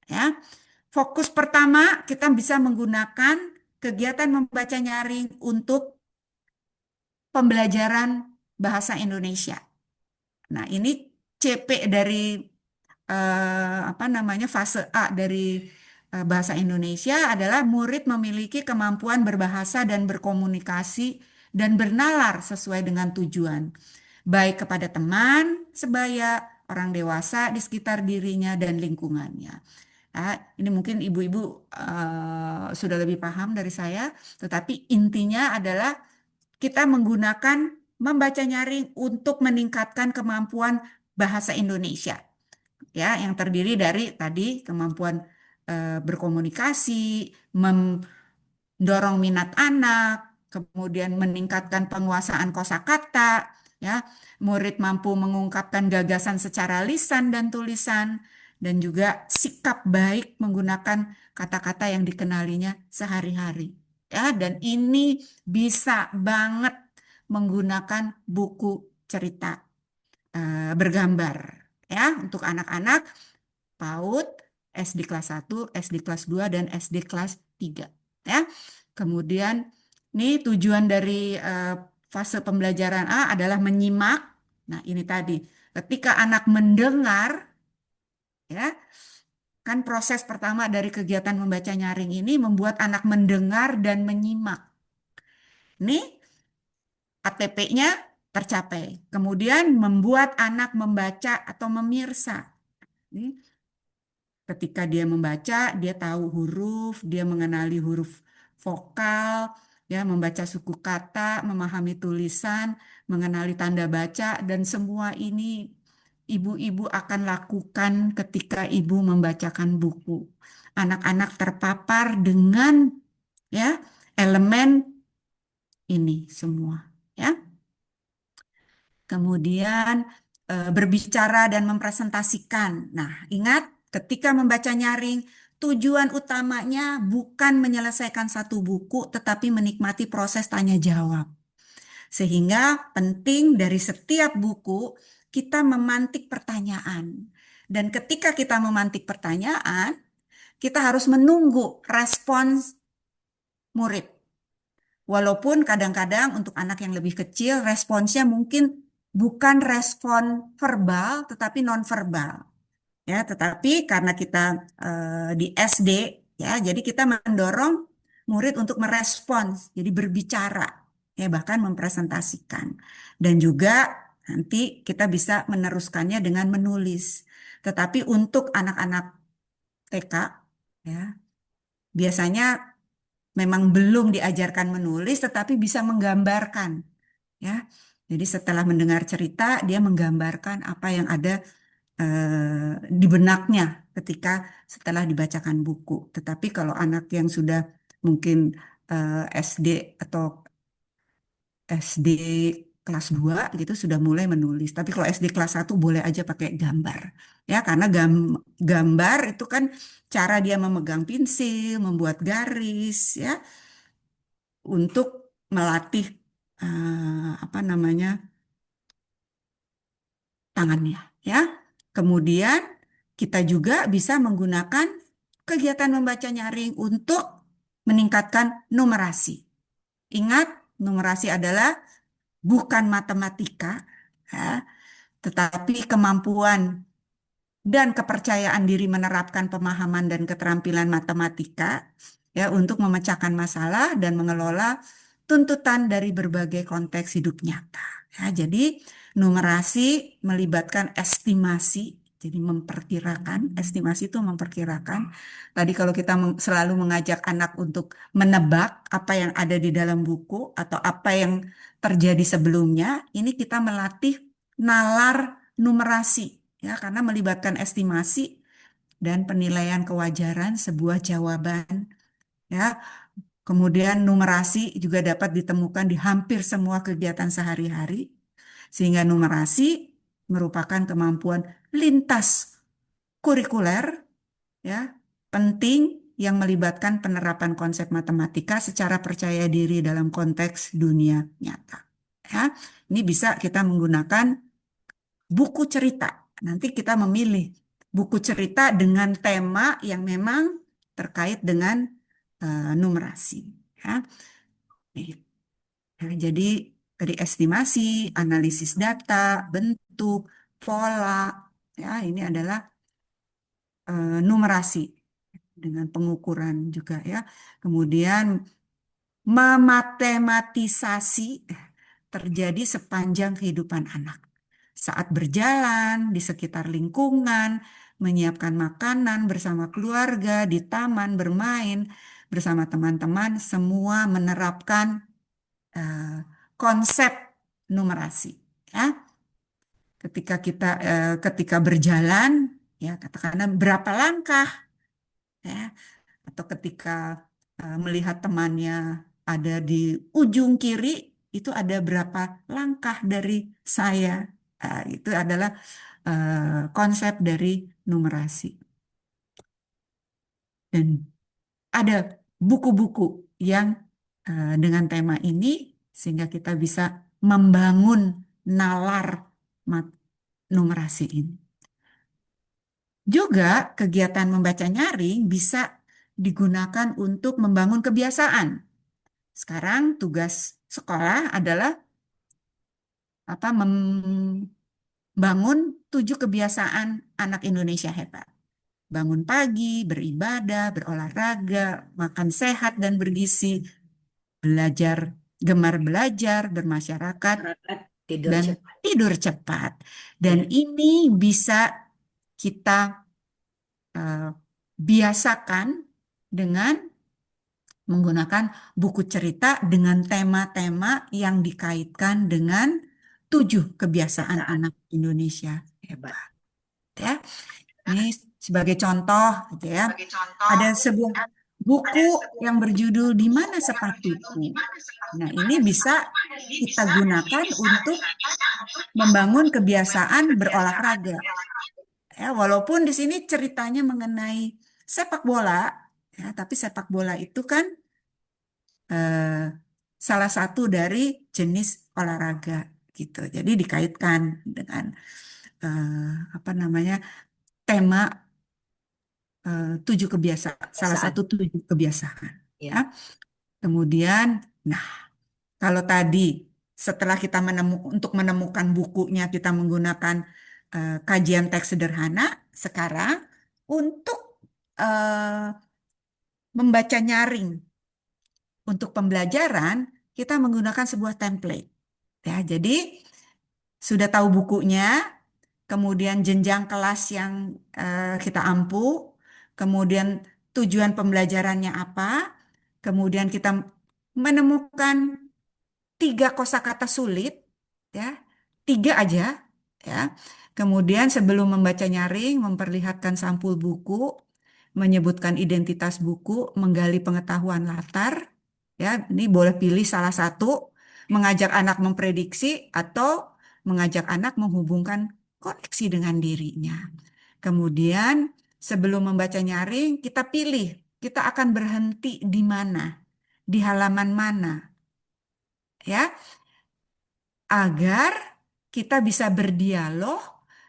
Ya, fokus pertama kita bisa menggunakan kegiatan membaca nyaring untuk pembelajaran bahasa Indonesia. Nah, ini CP dari apa namanya fase A dari bahasa Indonesia adalah murid memiliki kemampuan berbahasa dan berkomunikasi dan bernalar sesuai dengan tujuan, baik kepada teman, sebaya, orang dewasa di sekitar dirinya dan lingkungannya. Ini mungkin ibu-ibu sudah lebih paham dari saya, tetapi intinya adalah kita menggunakan membaca nyaring untuk meningkatkan kemampuan bahasa Indonesia, ya, yang terdiri dari tadi kemampuan berkomunikasi, mendorong minat anak, kemudian meningkatkan penguasaan kosakata, ya, murid mampu mengungkapkan gagasan secara lisan dan tulisan, dan juga sikap baik menggunakan kata-kata yang dikenalinya sehari-hari. Ya, dan ini bisa banget menggunakan buku cerita bergambar, ya, untuk anak-anak PAUD, SD kelas 1, SD kelas 2, dan SD kelas 3. Ya. Kemudian, ini tujuan dari fase pembelajaran A adalah menyimak. Nah, ini tadi. Ketika anak mendengar, ya, kan proses pertama dari kegiatan membaca nyaring ini membuat anak mendengar dan menyimak. Nih, ATP-nya tercapai. Kemudian membuat anak membaca atau memirsa. Nih, ketika dia membaca, dia tahu huruf, dia mengenali huruf vokal, ya, membaca suku kata, memahami tulisan, mengenali tanda baca, dan semua ini ibu-ibu akan lakukan ketika ibu membacakan buku. Anak-anak terpapar dengan, ya, elemen ini semua, ya. Kemudian berbicara dan mempresentasikan. Nah, ingat ketika membaca nyaring, tujuan utamanya bukan menyelesaikan satu buku, tetapi menikmati proses tanya jawab. Sehingga penting dari setiap buku kita memantik pertanyaan. Dan ketika kita memantik pertanyaan, kita harus menunggu respons murid. Walaupun kadang-kadang untuk anak yang lebih kecil responsnya mungkin bukan respon verbal tetapi non-verbal. Ya, tetapi karena kita di SD, ya, jadi kita mendorong murid untuk merespons, jadi berbicara, ya, bahkan mempresentasikan. Dan juga nanti kita bisa meneruskannya dengan menulis. Tetapi untuk anak-anak TK, ya, biasanya memang belum diajarkan menulis, tetapi bisa menggambarkan, ya. Jadi setelah mendengar cerita, dia menggambarkan apa yang ada di benaknya ketika setelah dibacakan buku. Tetapi kalau anak yang sudah mungkin SD atau SD kelas 2 gitu sudah mulai menulis. Tapi kalau SD kelas 1 boleh aja pakai gambar. Ya, karena gambar itu kan cara dia memegang pensil, membuat garis, ya, untuk melatih apa namanya, tangannya, ya. Kemudian kita juga bisa menggunakan kegiatan membaca nyaring untuk meningkatkan numerasi. Ingat, numerasi adalah bukan matematika, ya, tetapi kemampuan dan kepercayaan diri menerapkan pemahaman dan keterampilan matematika, ya, untuk memecahkan masalah dan mengelola tuntutan dari berbagai konteks hidup nyata. Ya, jadi numerasi melibatkan estimasi, jadi memperkirakan, estimasi itu memperkirakan. Tadi kalau kita selalu mengajak anak untuk menebak apa yang ada di dalam buku atau apa yang terjadi sebelumnya, ini kita melatih nalar numerasi, ya, karena melibatkan estimasi dan penilaian kewajaran sebuah jawaban, ya. Kemudian numerasi juga dapat ditemukan di hampir semua kegiatan sehari-hari, sehingga numerasi merupakan kemampuan lintas kurikuler, ya, penting yang melibatkan penerapan konsep matematika secara percaya diri dalam konteks dunia nyata. Ya, ini bisa kita menggunakan buku cerita. Nanti kita memilih buku cerita dengan tema yang memang terkait dengan numerasi. Ya. Ya, jadi dari estimasi, analisis data, bentuk, pola, ya, ini adalah numerasi. dengan pengukuran juga ya. Kemudian mematematisasi terjadi sepanjang kehidupan anak. Saat berjalan di sekitar lingkungan, menyiapkan makanan bersama keluarga, di taman bermain bersama teman-teman, semua menerapkan eh, konsep numerasi. Ya, ketika berjalan, ya katakanlah berapa langkah, ya, atau ketika melihat temannya ada di ujung kiri, itu ada berapa langkah dari saya. Itu adalah konsep dari numerasi. Dan ada buku-buku yang dengan tema ini sehingga kita bisa membangun nalar numerasi ini. Juga kegiatan membaca nyaring bisa digunakan untuk membangun kebiasaan. Sekarang tugas sekolah adalah membangun 7 kebiasaan anak Indonesia hebat. Bangun pagi, beribadah, berolahraga, makan sehat dan bergizi, belajar, gemar belajar, bermasyarakat, Tidur dan cepat. tidur cepat. Dan Ya. ini bisa kita biasakan dengan menggunakan buku cerita dengan tema-tema yang dikaitkan dengan 7 kebiasaan anak Indonesia Hebat. hebat. Ya, ini sebagai contoh, gitu ya. Ada sebuah buku yang berjudul Di Mana Sepatuku. Nah, ini bisa kita gunakan untuk membangun kebiasaan berolahraga. Ya, walaupun di sini ceritanya mengenai sepak bola, ya, tapi sepak bola itu kan salah satu dari jenis olahraga gitu. Jadi dikaitkan dengan apa namanya tema 7 kebiasaan, salah satu 7 kebiasaan. Ya. Ya. Kemudian, nah kalau tadi setelah kita untuk menemukan bukunya kita menggunakan kajian teks sederhana, sekarang untuk eh, membaca nyaring untuk pembelajaran kita menggunakan sebuah template. Ya, jadi sudah tahu bukunya, kemudian jenjang kelas yang kita ampu, kemudian tujuan pembelajarannya apa, kemudian kita menemukan 3 kosakata sulit, ya, 3 aja, ya. Kemudian sebelum membaca nyaring, memperlihatkan sampul buku, menyebutkan identitas buku, menggali pengetahuan latar, ya, ini boleh pilih salah satu, mengajak anak memprediksi atau mengajak anak menghubungkan koneksi dengan dirinya. Kemudian sebelum membaca nyaring, kita pilih, kita akan berhenti di mana, di halaman mana, ya, agar kita bisa berdialog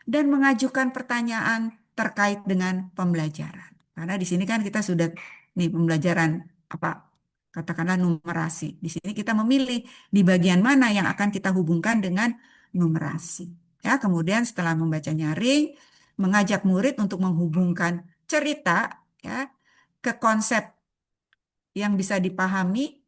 dan mengajukan pertanyaan terkait dengan pembelajaran. Karena di sini kan kita sudah nih pembelajaran apa katakanlah numerasi. Di sini kita memilih di bagian mana yang akan kita hubungkan dengan numerasi. Ya, kemudian setelah membaca nyaring, mengajak murid untuk menghubungkan cerita ya ke konsep yang bisa dipahami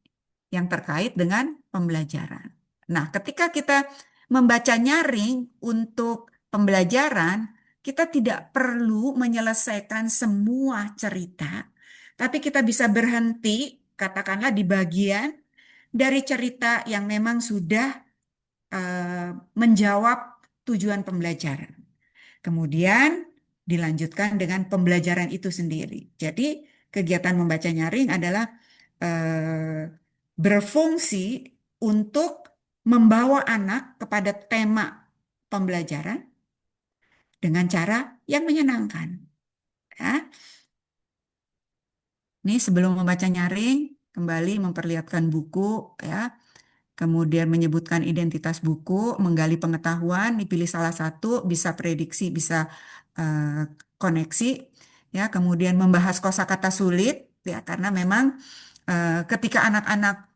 yang terkait dengan pembelajaran. Nah, ketika kita membaca nyaring untuk pembelajaran, kita tidak perlu menyelesaikan semua cerita, tapi kita bisa berhenti, katakanlah di bagian dari cerita yang memang sudah menjawab tujuan pembelajaran. Kemudian dilanjutkan dengan pembelajaran itu sendiri. Jadi kegiatan membaca nyaring adalah berfungsi untuk membawa anak kepada tema pembelajaran dengan cara yang menyenangkan. Ya. Ini sebelum membaca nyaring, kembali memperlihatkan buku, ya. Kemudian menyebutkan identitas buku, menggali pengetahuan, dipilih salah satu, bisa prediksi, bisa koneksi, ya. Kemudian membahas kosakata sulit, ya, karena memang ketika anak-anak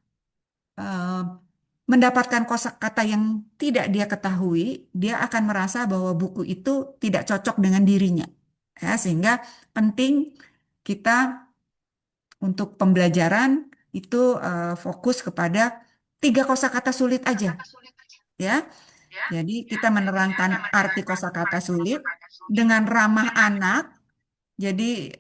mendapatkan kosakata yang tidak dia ketahui, dia akan merasa bahwa buku itu tidak cocok dengan dirinya, ya. Sehingga penting kita untuk pembelajaran itu fokus kepada 3 kosakata sulit aja, ya. Jadi kita menerangkan arti kosakata sulit dengan ramah anak. Jadi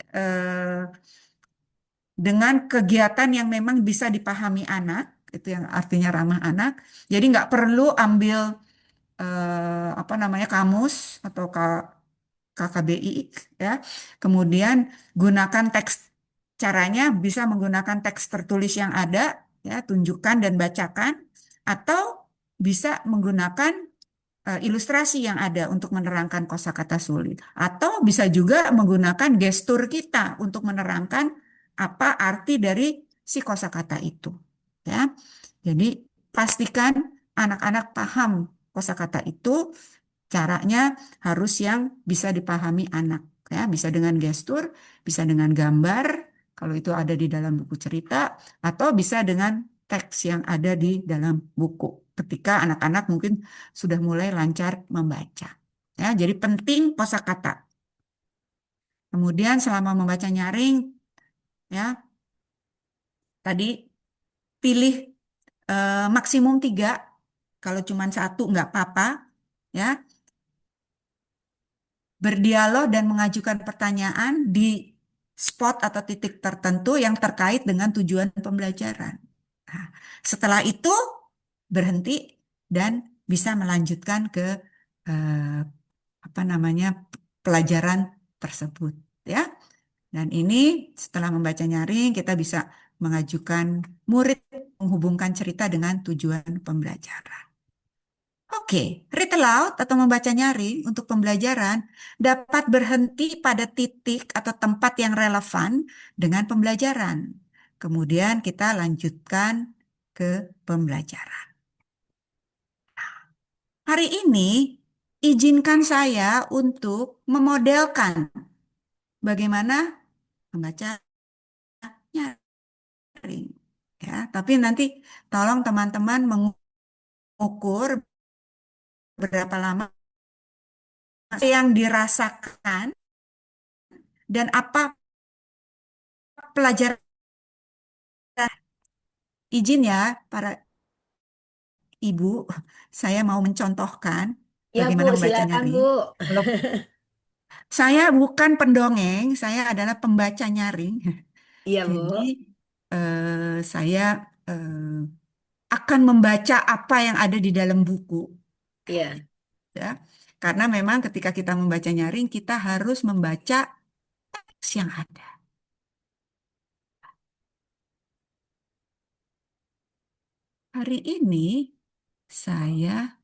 dengan kegiatan yang memang bisa dipahami anak, itu yang artinya ramah anak. Jadi nggak perlu ambil apa namanya kamus atau KKBI, ya. Kemudian gunakan teks, caranya bisa menggunakan teks tertulis yang ada, ya, tunjukkan dan bacakan, atau bisa menggunakan ilustrasi yang ada untuk menerangkan kosakata sulit, atau bisa juga menggunakan gestur kita untuk menerangkan apa arti dari si kosakata itu, ya. Jadi pastikan anak-anak paham kosakata itu. Caranya harus yang bisa dipahami anak, ya, bisa dengan gestur, bisa dengan gambar kalau itu ada di dalam buku cerita, atau bisa dengan teks yang ada di dalam buku ketika anak-anak mungkin sudah mulai lancar membaca. Ya, jadi penting kosakata. Kemudian selama membaca nyaring, ya, tadi pilih maksimum 3. Kalau cuma 1 nggak apa-apa, ya. Berdialog dan mengajukan pertanyaan di spot atau titik tertentu yang terkait dengan tujuan pembelajaran. Nah, setelah itu berhenti dan bisa melanjutkan ke eh, apa namanya pelajaran tersebut, ya. Dan ini setelah membaca nyaring kita bisa mengajukan murid menghubungkan cerita dengan tujuan pembelajaran. Oke, read aloud atau membaca nyaring untuk pembelajaran dapat berhenti pada titik atau tempat yang relevan dengan pembelajaran. Kemudian kita lanjutkan ke pembelajaran. Hari ini, izinkan saya untuk memodelkan bagaimana membaca nyaring. Ya, tapi nanti tolong teman-teman mengukur berapa lama yang dirasakan dan apa pelajaran. Izin ya, para ibu, saya mau mencontohkan Ya Bu, bagaimana membaca silakan nyaring. Bu. Kalau saya bukan pendongeng, saya adalah pembaca nyaring. Iya Bu. Jadi saya akan membaca apa yang ada di dalam buku, Iya. ya. Karena memang ketika kita membaca nyaring, kita harus membaca teks yang ada. Hari ini saya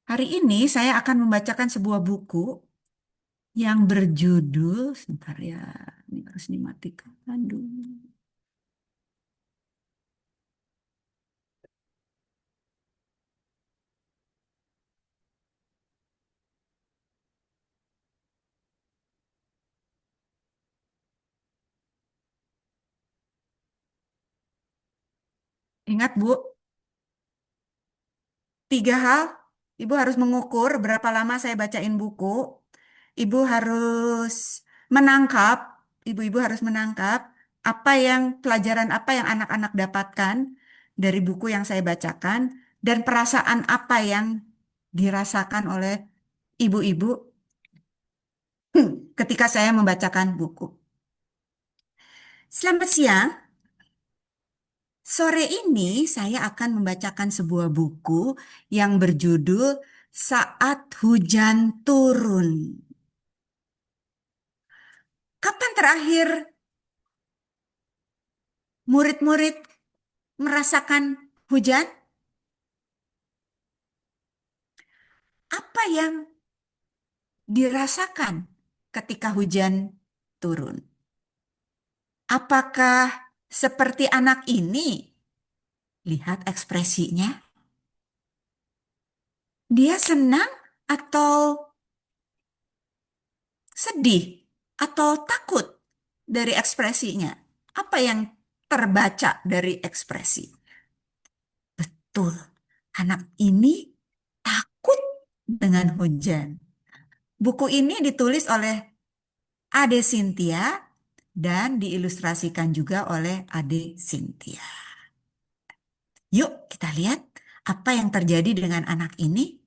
hari ini saya akan membacakan sebuah buku yang berjudul, sebentar ya, ini harus dimatikan dulu. Ingat Bu, 3 hal. Ibu harus mengukur berapa lama saya bacain buku. Ibu harus menangkap, ibu-ibu harus menangkap apa yang pelajaran apa yang anak-anak dapatkan dari buku yang saya bacakan dan perasaan apa yang dirasakan oleh ibu-ibu ketika saya membacakan buku. Selamat siang. Sore ini saya akan membacakan sebuah buku yang berjudul Saat Hujan Turun. Kapan terakhir murid-murid merasakan hujan? Apa yang dirasakan ketika hujan turun? Apakah seperti anak ini? Lihat ekspresinya. Dia senang atau sedih atau takut dari ekspresinya? Apa yang terbaca dari ekspresi? Betul, anak ini dengan hujan. Buku ini ditulis oleh Ade Cynthia dan diilustrasikan juga oleh Ade Cynthia. Yuk kita lihat apa yang terjadi dengan anak ini.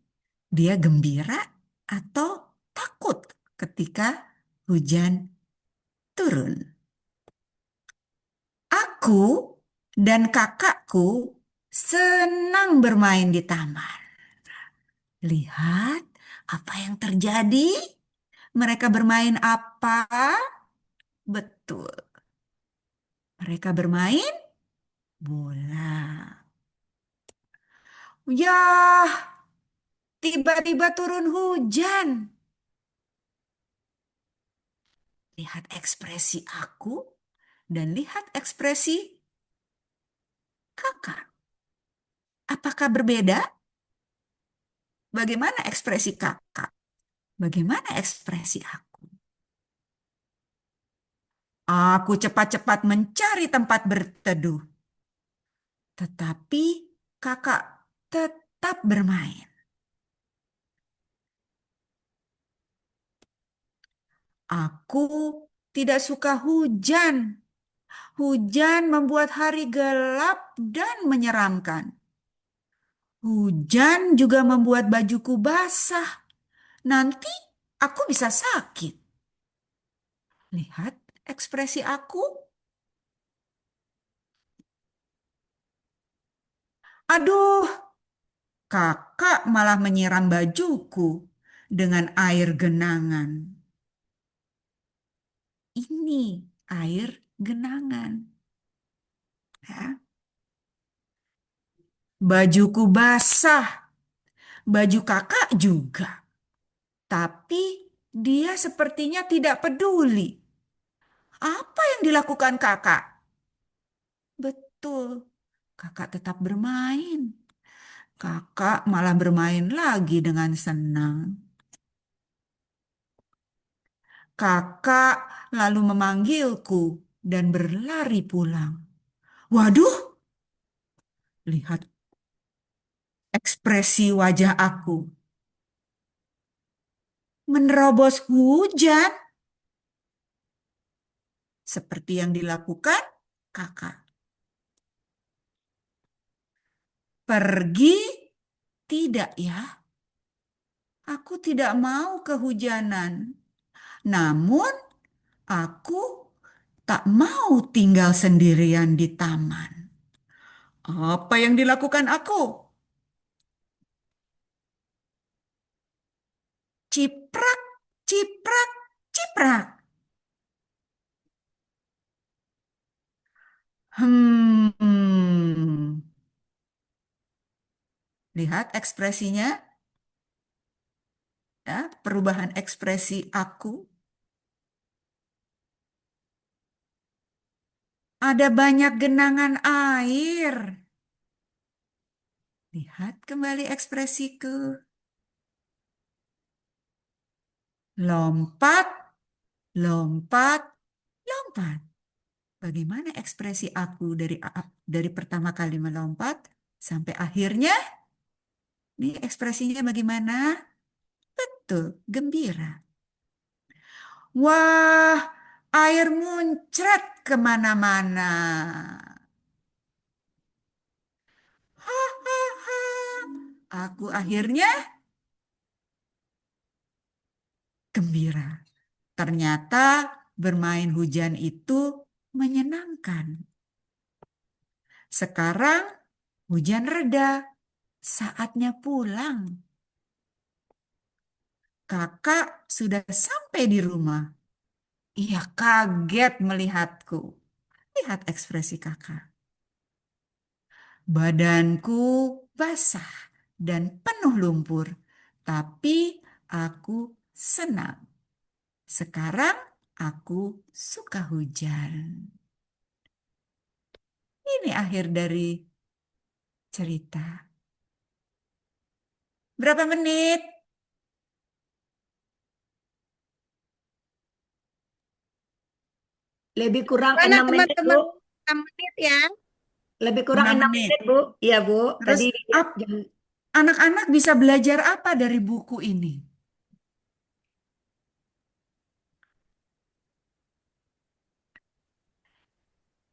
Dia gembira atau takut ketika hujan turun. Aku dan kakakku senang bermain di taman. Lihat apa yang terjadi. Mereka bermain apa? Betul, mereka bermain bola. Yah, tiba-tiba turun hujan. Lihat ekspresi aku dan lihat ekspresi kakak. Apakah berbeda? Bagaimana ekspresi kakak? Bagaimana ekspresi aku? Aku cepat-cepat mencari tempat berteduh. Tetapi kakak tetap bermain. Aku tidak suka hujan. Hujan membuat hari gelap dan menyeramkan. Hujan juga membuat bajuku basah. Nanti aku bisa sakit. Lihat ekspresi aku. Aduh, kakak malah menyiram bajuku dengan air genangan. Ini air genangan. Ya. Bajuku basah, baju kakak juga. Tapi dia sepertinya tidak peduli. Apa yang dilakukan kakak? Betul, kakak tetap bermain. Kakak malah bermain lagi dengan senang. Kakak lalu memanggilku dan berlari pulang. Waduh, lihat ekspresi wajah aku. Menerobos hujan seperti yang dilakukan kakak. Pergi? Tidak ya. Aku tidak mau kehujanan. Namun aku tak mau tinggal sendirian di taman. Apa yang dilakukan aku? Ciprak, ciprak, ciprak. Hmm. Lihat ekspresinya, ya, perubahan ekspresi aku. Ada banyak genangan air. Lihat kembali ekspresiku. Lompat, lompat, lompat. Bagaimana ekspresi aku dari pertama kali melompat sampai akhirnya? Nih ekspresinya bagaimana? Betul, gembira. Wah, air muncrat kemana-mana. Hahaha. Aku akhirnya gembira. Ternyata bermain hujan itu menyenangkan. Sekarang hujan reda, saatnya pulang. Kakak sudah sampai di rumah. Ia kaget melihatku. Lihat ekspresi kakak. Badanku basah dan penuh lumpur, tapi aku senang. Sekarang aku suka hujan. Ini akhir dari cerita. Berapa menit? Lebih kurang Mana 6 menit, Bu. teman-teman? 6 menit ya. Lebih kurang 6 6 menit. menit, Bu. Iya, Bu. Terus Tadi ap- jam Anak-anak bisa belajar apa dari buku ini?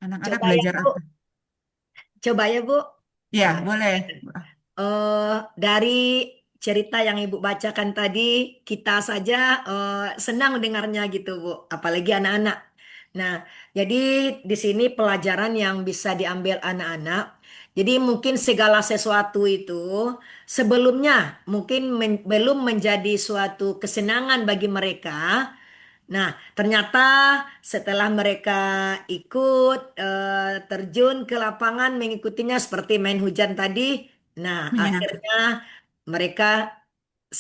Anak-anak Coba ya belajar Bu, apa? coba ya Bu. Ya, Ah, boleh. dari cerita yang Ibu bacakan tadi, kita saja senang mendengarnya gitu, Bu. Apalagi anak-anak. Nah, jadi di sini pelajaran yang bisa diambil anak-anak. Jadi mungkin segala sesuatu itu sebelumnya mungkin belum menjadi suatu kesenangan bagi mereka. Nah, ternyata setelah mereka ikut terjun ke lapangan mengikutinya seperti main hujan tadi, nah Menyenangkan. akhirnya mereka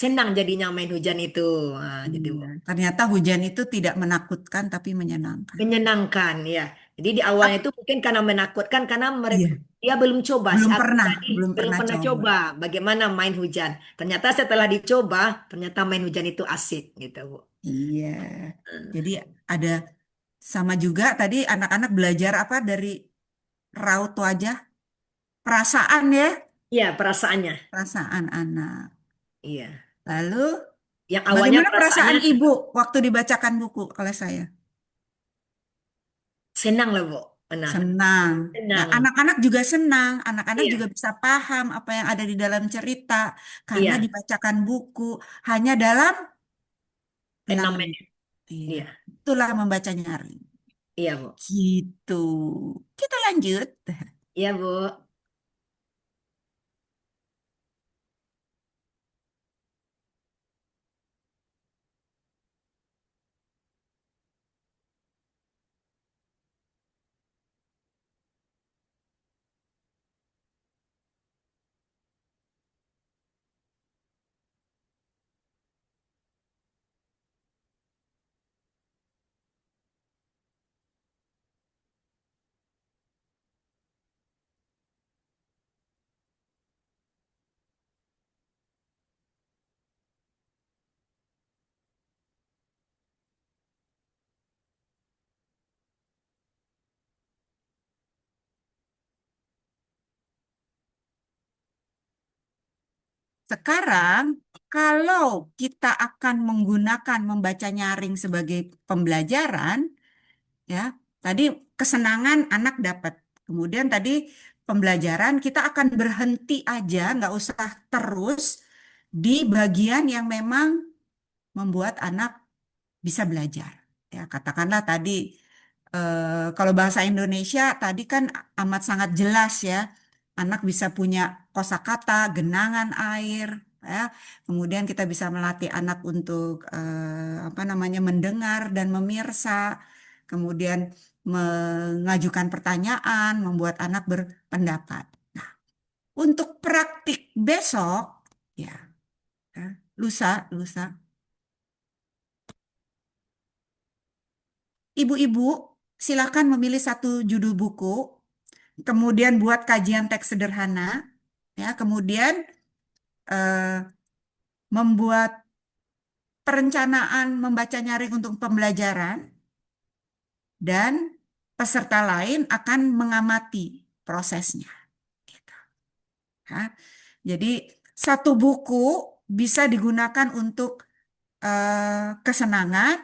senang jadinya main hujan itu. Nah, jadi Iya. Ternyata hujan itu tidak menakutkan tapi menyenangkan. menyenangkan ya. Jadi di awalnya Ap- itu mungkin karena menakutkan karena mereka iya, dia belum coba si belum anak pernah, tadi belum belum pernah pernah coba. coba bagaimana main hujan. Ternyata setelah dicoba, ternyata main hujan itu asik gitu, Bu. Iya. Jadi ada sama juga tadi anak-anak belajar apa dari raut wajah, perasaan ya, Iya, perasaannya. perasaan anak. Iya. Lalu Yang awalnya bagaimana perasaannya perasaan ibu waktu dibacakan buku oleh saya? senang lah, Bu. Nah, Senang. Nah, senang. anak-anak juga senang. Anak-anak Iya, juga bisa paham apa yang ada di dalam cerita karena iya. dibacakan buku hanya dalam 6 Enam menit. menit. Iya, Iya, itulah membaca nyaring. iya, Bu. Gitu. Kita lanjut. Iya, Bu. Sekarang, kalau kita akan menggunakan membaca nyaring sebagai pembelajaran, ya, tadi kesenangan anak dapat. Kemudian tadi pembelajaran kita akan berhenti aja, nggak usah terus di bagian yang memang membuat anak bisa belajar. Ya, katakanlah tadi kalau bahasa Indonesia tadi kan amat sangat jelas ya. Anak bisa punya kosakata, genangan air, ya. Kemudian kita bisa melatih anak untuk apa namanya mendengar dan memirsa. Kemudian mengajukan pertanyaan, membuat anak berpendapat. Untuk praktik besok, ya, ya, lusa, ibu-ibu, silakan memilih satu judul buku, kemudian buat kajian teks sederhana, ya, kemudian eh, membuat perencanaan membaca nyaring untuk pembelajaran, dan peserta lain akan mengamati prosesnya. Gitu, ya. Jadi satu buku bisa digunakan untuk kesenangan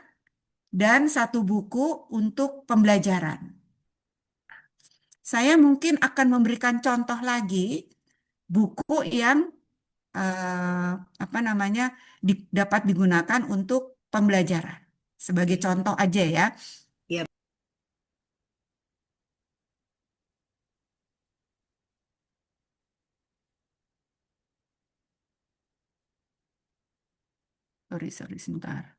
dan satu buku untuk pembelajaran. Saya mungkin akan memberikan contoh lagi buku yang eh, apa namanya dapat digunakan untuk pembelajaran. Sebagai contoh aja ya. Iya. Sorry, sebentar.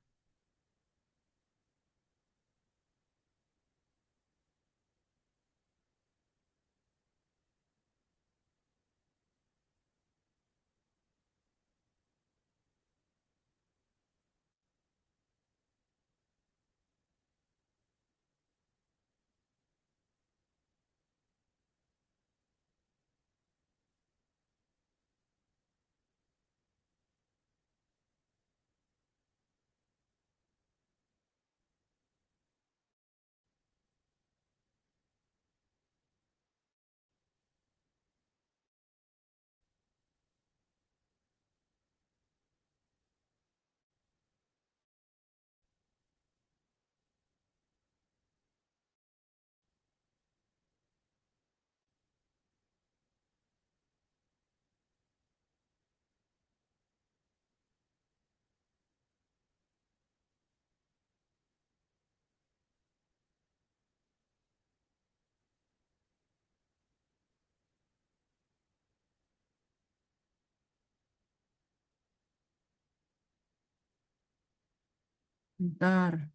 Bentar.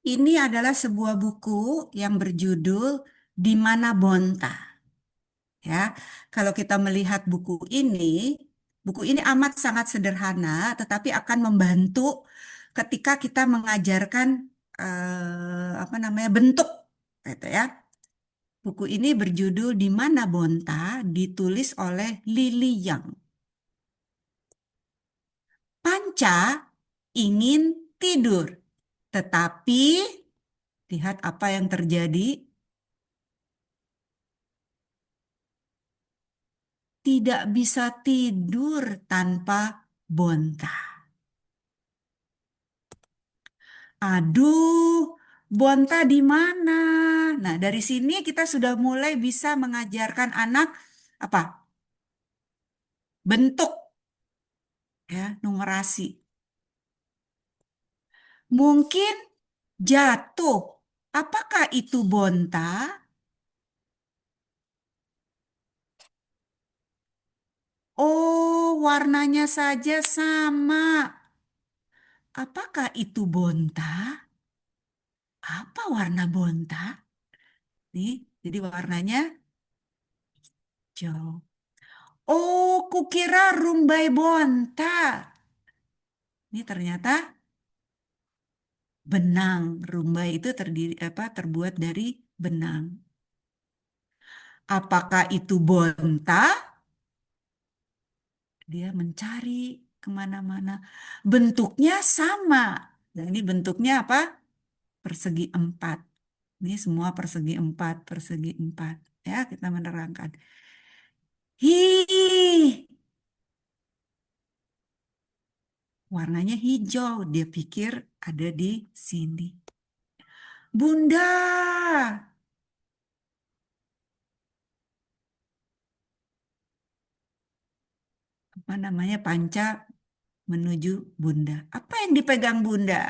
Ini adalah sebuah buku yang berjudul Di Mana Bonta. Ya, kalau kita melihat buku ini amat sangat sederhana, tetapi akan membantu ketika kita mengajarkan apa namanya bentuk, gitu ya. Buku ini berjudul Di Mana Bonta, ditulis oleh Lily Yang. Panca ingin tidur, tetapi lihat apa yang terjadi. Tidak bisa tidur tanpa Bonta. Aduh, Bonta di mana? Nah, dari sini kita sudah mulai bisa mengajarkan anak apa? Bentuk, ya, numerasi. Mungkin jatuh. Apakah itu Bonta? Oh, warnanya saja sama. Apakah itu Bonta? Apa warna Bonta? Nih, jadi warnanya hijau. Oh, kukira rumbai bonta. Ini ternyata benang. Rumbai itu terbuat dari benang. Apakah itu bonta? Dia mencari kemana-mana. Bentuknya sama. Dan ini bentuknya apa? Persegi empat. Ini semua persegi empat, persegi empat. Ya, kita menerangkan. Hi, warnanya hijau. Dia pikir ada di sini. Bunda, apa namanya Panca menuju Bunda. Apa yang dipegang Bunda?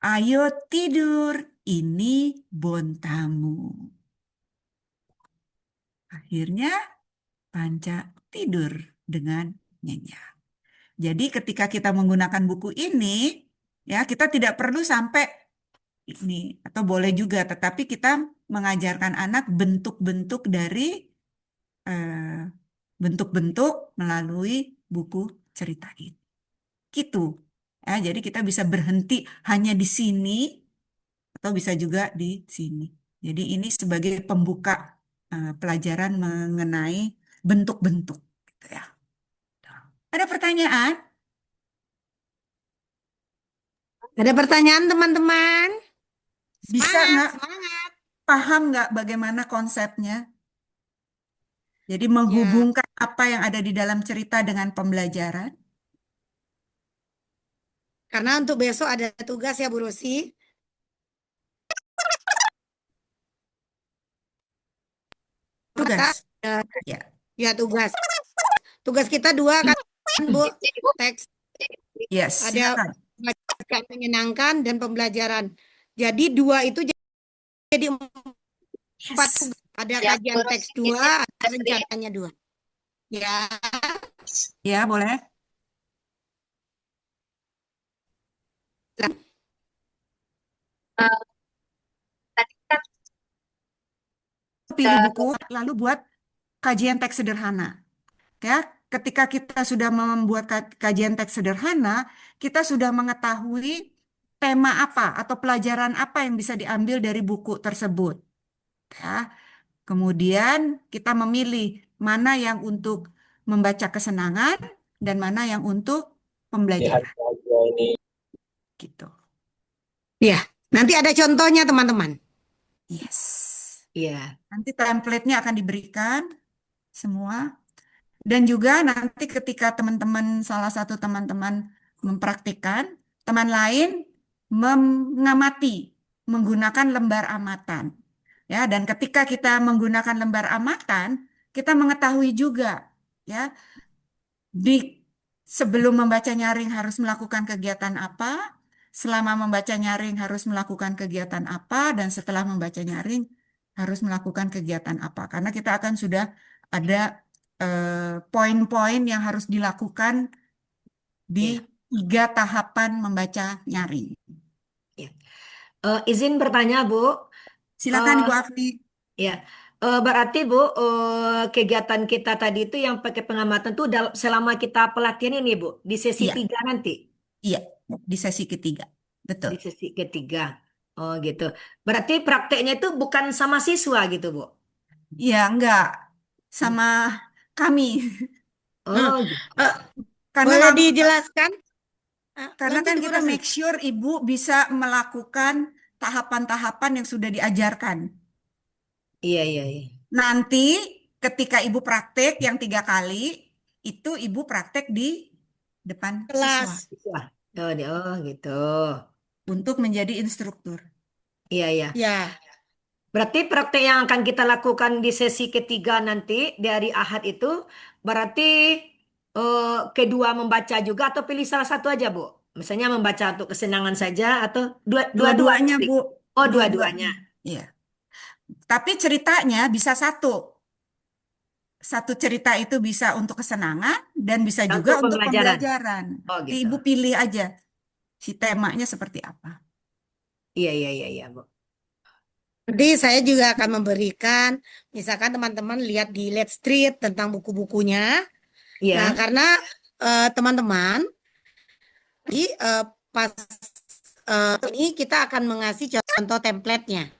Ayo tidur, ini bontamu. Akhirnya Panca tidur dengan nyenyak. Jadi ketika kita menggunakan buku ini, ya kita tidak perlu sampai ini atau boleh juga, tetapi kita mengajarkan anak bentuk-bentuk dari eh, bentuk-bentuk melalui buku cerita ini. Gitu. Ya, jadi kita bisa berhenti hanya di sini atau bisa juga di sini. Jadi ini sebagai pembuka pelajaran mengenai bentuk-bentuk. Gitu ya. Ada pertanyaan? Ada pertanyaan teman-teman? Bisa Semangat, nggak? semangat. Paham nggak bagaimana konsepnya? Jadi Ya, menghubungkan apa yang ada di dalam cerita dengan pembelajaran. karena untuk besok ada tugas ya Bu Rosi. Maka Tugas. Ya. ya tugas. Tugas kita dua kan Bu, teks Yes, ada silakan. pembelajaran menyenangkan dan pembelajaran. Jadi dua itu jadi empat Yes. tugas. Ada kajian teks dua, ada rencananya dua. Ya, Ya, boleh. Pilih buku, lalu buat kajian teks sederhana. Ya, ketika kita sudah membuat kajian teks sederhana, kita sudah mengetahui tema apa atau pelajaran apa yang bisa diambil dari buku tersebut. Ya, kemudian kita memilih mana yang untuk membaca kesenangan dan mana yang untuk pembelajaran. Gitu. ya. Nanti ada contohnya teman-teman. Yes. Iya, Nanti template-nya akan diberikan semua. Dan juga nanti ketika salah satu teman-teman mempraktikkan, teman lain mengamati menggunakan lembar amatan. Ya, dan ketika kita menggunakan lembar amatan, kita mengetahui juga ya di sebelum membaca nyaring harus melakukan kegiatan apa, selama membaca nyaring harus melakukan kegiatan apa, dan setelah membaca nyaring harus melakukan kegiatan apa. Karena kita akan sudah ada poin-poin yang harus dilakukan di iya, 3 tahapan membaca nyaring. iya. Izin bertanya, Bu. Silakan Eh, Ibu Afni. ya, berarti Bu, kegiatan kita tadi itu yang pakai pengamatan tuh selama kita pelatihan ini, Bu, di sesi Iya, 3 nanti, iya, di sesi ketiga. Betul. di sesi ketiga. Oh gitu. Berarti prakteknya itu bukan sama siswa gitu, Bu. Iya, enggak. Sama kami. Hmm. Oh gitu. Eh, Karena boleh kami dijelaskan? Karena Lanjut kan Ibu kita Rosi. make sure ibu bisa melakukan tahapan-tahapan yang sudah diajarkan. Iya, iya, iya. Nanti ketika ibu praktek yang 3 kali, itu ibu praktek di depan siswa Kelas. Wah, oh gitu. untuk menjadi instruktur. Iya, iya. Ya, Berarti praktek yang akan kita lakukan di sesi ketiga nanti dari Ahad itu berarti kedua membaca juga atau pilih salah satu aja, Bu? Misalnya membaca untuk kesenangan saja atau dua-dua, Dua-duanya, Sri? Bu. Oh, Dua-duanya. dua-duanya. Iya. Tapi ceritanya bisa satu. Satu cerita itu bisa untuk kesenangan dan bisa juga Untuk untuk pembelajaran. pembelajaran. Oh, Nanti gitu. ibu pilih aja si temanya seperti apa. Iya, iya, iya, iya, Bu. jadi saya juga akan memberikan, misalkan teman-teman lihat di Let's Street tentang buku-bukunya. Nah, Iya. karena teman-teman di pas ini kita akan mengasih contoh template-nya.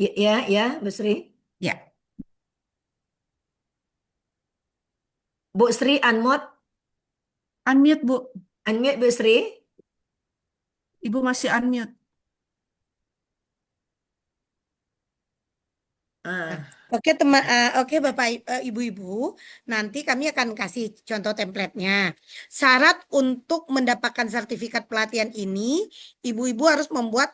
Iya, iya, iya, Bu Sri. Ya, Bu Sri, unmute. unmute Bu. Unmute, Bu Sri. Ibu masih unmute. Ah, Oke oke Bapak Ibu-ibu, nanti kami akan kasih contoh template-nya. Syarat untuk mendapatkan sertifikat pelatihan ini, ibu-ibu harus membuat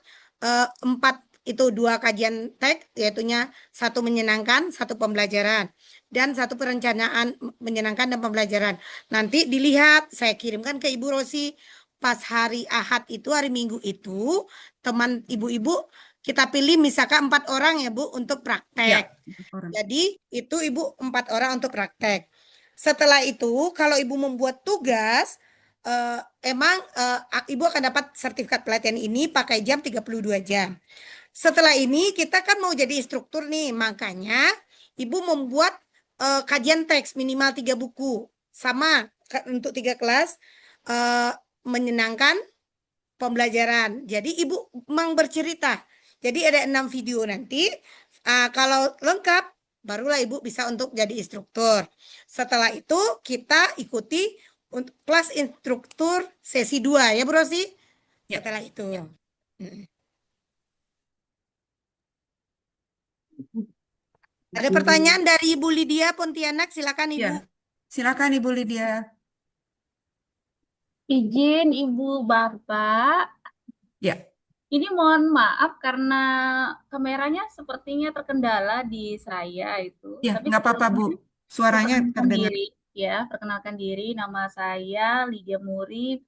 2 kajian teks, yaitunya 1 menyenangkan, 1 pembelajaran, dan 1 perencanaan menyenangkan dan pembelajaran. Nanti dilihat, saya kirimkan ke Ibu Rosi pas hari Ahad itu, hari Minggu itu, teman ibu-ibu kita pilih misalkan 4 orang ya Bu untuk praktek. Ya, orang. Jadi itu ibu 4 orang untuk praktek. Setelah itu kalau ibu membuat tugas, emang ibu akan dapat sertifikat pelatihan ini pakai jam 32 jam. Setelah ini kita kan mau jadi instruktur nih, makanya ibu membuat kajian teks minimal 3 buku. Sama untuk 3 kelas, menyenangkan, pembelajaran. Jadi ibu memang bercerita. Jadi ada 6 video nanti. Kalau lengkap, barulah ibu bisa untuk jadi instruktur. Setelah itu kita ikuti untuk kelas instruktur sesi 2 ya Bu Rosi. Ya, Setelah itu. Mm. Ada pertanyaan dari Ibu Lydia Pontianak, silakan ya. Ibu. Silakan Ibu Lydia. Izin Ibu Bapak, Ya, ini mohon maaf karena kameranya sepertinya terkendala di saya itu. ya, Tapi nggak apa-apa Bu. sebelumnya Suaranya perkenalkan terdengar. diri ya, perkenalkan diri. Nama saya Lydia Murib,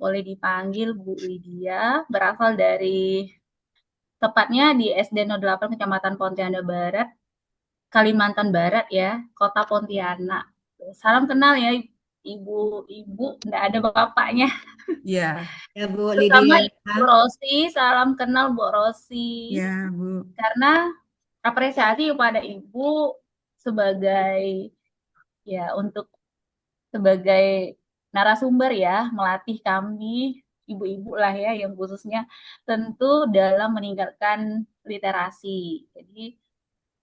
boleh dipanggil Bu Lydia, berasal dari tepatnya di SD 08 Kecamatan Pontianak Barat, Kalimantan Barat ya, Kota Pontianak. Salam kenal ya Ibu-ibu, enggak ada bapaknya. Ya, ya Bu Terutama Lydia. Ibu Rosi, salam kenal Bu Rosi. ya Bu. Karena apresiasi kepada Ibu sebagai untuk sebagai narasumber ya, melatih kami ibu-ibu lah ya yang khususnya tentu dalam meningkatkan literasi. Jadi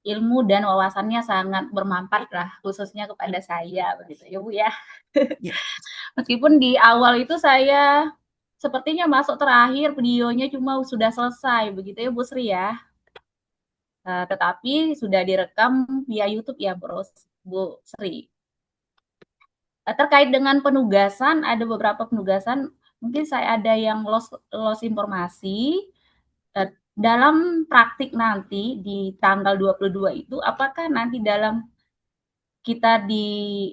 ilmu dan wawasannya sangat bermanfaat lah, khususnya kepada saya begitu ya Bu ya. Ya. Meskipun di awal itu saya sepertinya masuk terakhir videonya cuma sudah selesai begitu ya Bu Sri ya. Tetapi sudah direkam via YouTube ya Bu Sri. Terkait dengan penugasan, ada beberapa penugasan, mungkin saya ada yang lost informasi. Dalam praktik nanti di tanggal 22 itu, apakah nanti dalam kita di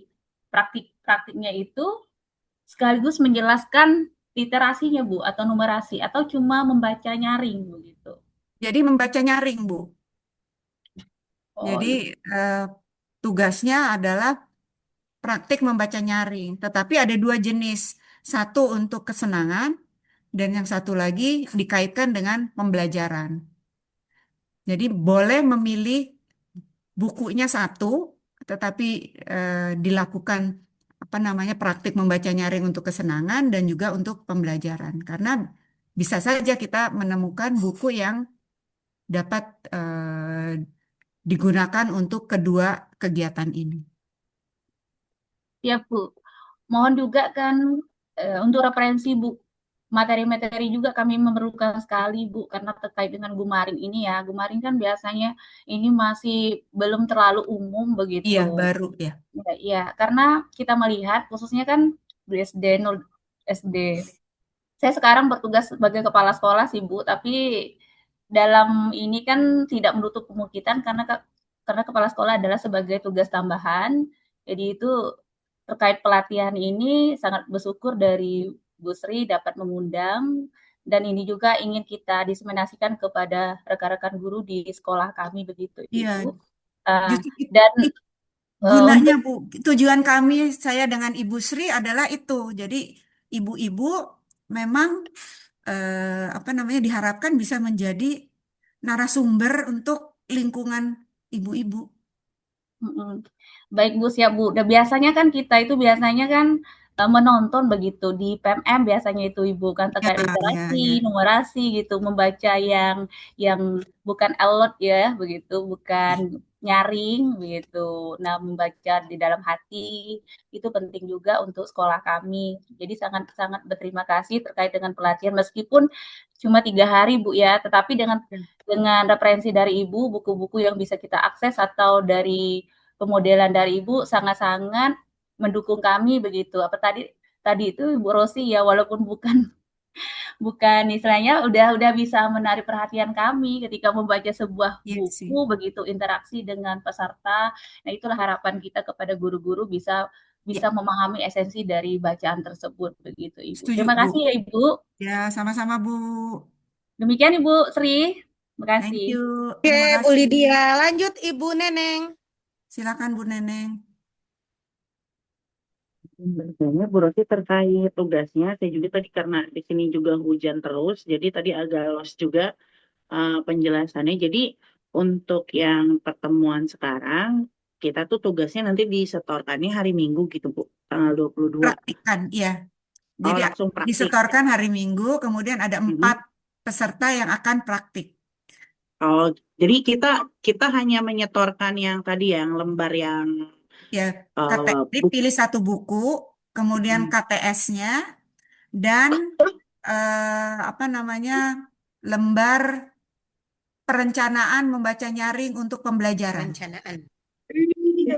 praktiknya itu sekaligus menjelaskan literasinya Bu atau numerasi atau cuma membaca nyaring begitu. Jadi membaca nyaring, Bu. Oh, Jadi tugasnya adalah praktik membaca nyaring. Tetapi ada dua jenis. Satu untuk kesenangan dan yang satu lagi dikaitkan dengan pembelajaran. Jadi boleh memilih bukunya satu, tetapi dilakukan apa namanya praktik membaca nyaring untuk kesenangan dan juga untuk pembelajaran. Karena bisa saja kita menemukan buku yang dapat digunakan untuk kedua kegiatan ini. ya Bu. Mohon juga kan untuk referensi Bu, materi-materi juga kami memerlukan sekali Bu, karena terkait dengan Gumaring ini ya. Gumaring kan biasanya ini masih belum terlalu umum Iya, begitu. baru ya. Ya, karena kita melihat khususnya kan di SD. Saya sekarang bertugas sebagai kepala sekolah sih Bu, tapi dalam ini kan tidak menutup kemungkinan karena kepala sekolah adalah sebagai tugas tambahan. Jadi itu terkait pelatihan ini sangat bersyukur dari Bu Sri dapat mengundang dan ini juga ingin kita diseminasikan kepada rekan-rekan guru di sekolah kami begitu Iya, Ibu. Uh, justru dan itu gunanya, untuk Bu. Tujuan kami, saya dengan Ibu Sri adalah itu. Jadi ibu-ibu memang apa namanya diharapkan bisa menjadi narasumber untuk lingkungan ibu-ibu. Baik Bu, siap Bu. Dan biasanya kan kita itu biasanya kan menonton begitu di PMM biasanya itu Ibu kan Ya, terkait ya, literasi, ya. numerasi gitu, membaca yang bukan alot ya begitu, bukan nyaring begitu. Nah, membaca di dalam hati itu penting juga untuk sekolah kami. Jadi sangat-sangat berterima kasih terkait dengan pelatihan meskipun cuma 3 hari Bu ya, tetapi dengan referensi dari Ibu, buku-buku yang bisa kita akses atau dari pemodelan dari Ibu sangat-sangat mendukung kami begitu. Apa tadi itu Ibu Rosi ya walaupun bukan istilahnya udah bisa menarik perhatian kami ketika membaca sebuah Iya sih. buku begitu interaksi dengan peserta. Nah, itulah harapan kita kepada guru-guru bisa Ya, memahami esensi dari bacaan tersebut begitu Ibu. setuju, Terima Bu. kasih ya Ibu. Ya, sama-sama, Bu. Demikian Ibu Sri. Terima Thank kasih. you. Oke, Terima Bu kasih. Lydia. Lanjut Ibu Neneng. Silakan, Bu Neneng. Sebenarnya Bu Rosi terkait tugasnya, saya juga tadi karena di sini juga hujan terus, jadi tadi agak lost juga penjelasannya. Jadi untuk yang pertemuan sekarang, kita tuh tugasnya nanti disetorkannya hari Minggu gitu Bu, tanggal 22. Praktikan, ya. Oh, Jadi langsung praktik. disetorkan hari Minggu, kemudian ada 4 peserta yang akan praktik. Oh, jadi kita hanya menyetorkan yang tadi yang lembar yang Ya, pilih satu buku, kemudian KTS-nya, dan apa namanya lembar perencanaan membaca nyaring untuk pembelajaran. Perencanaan.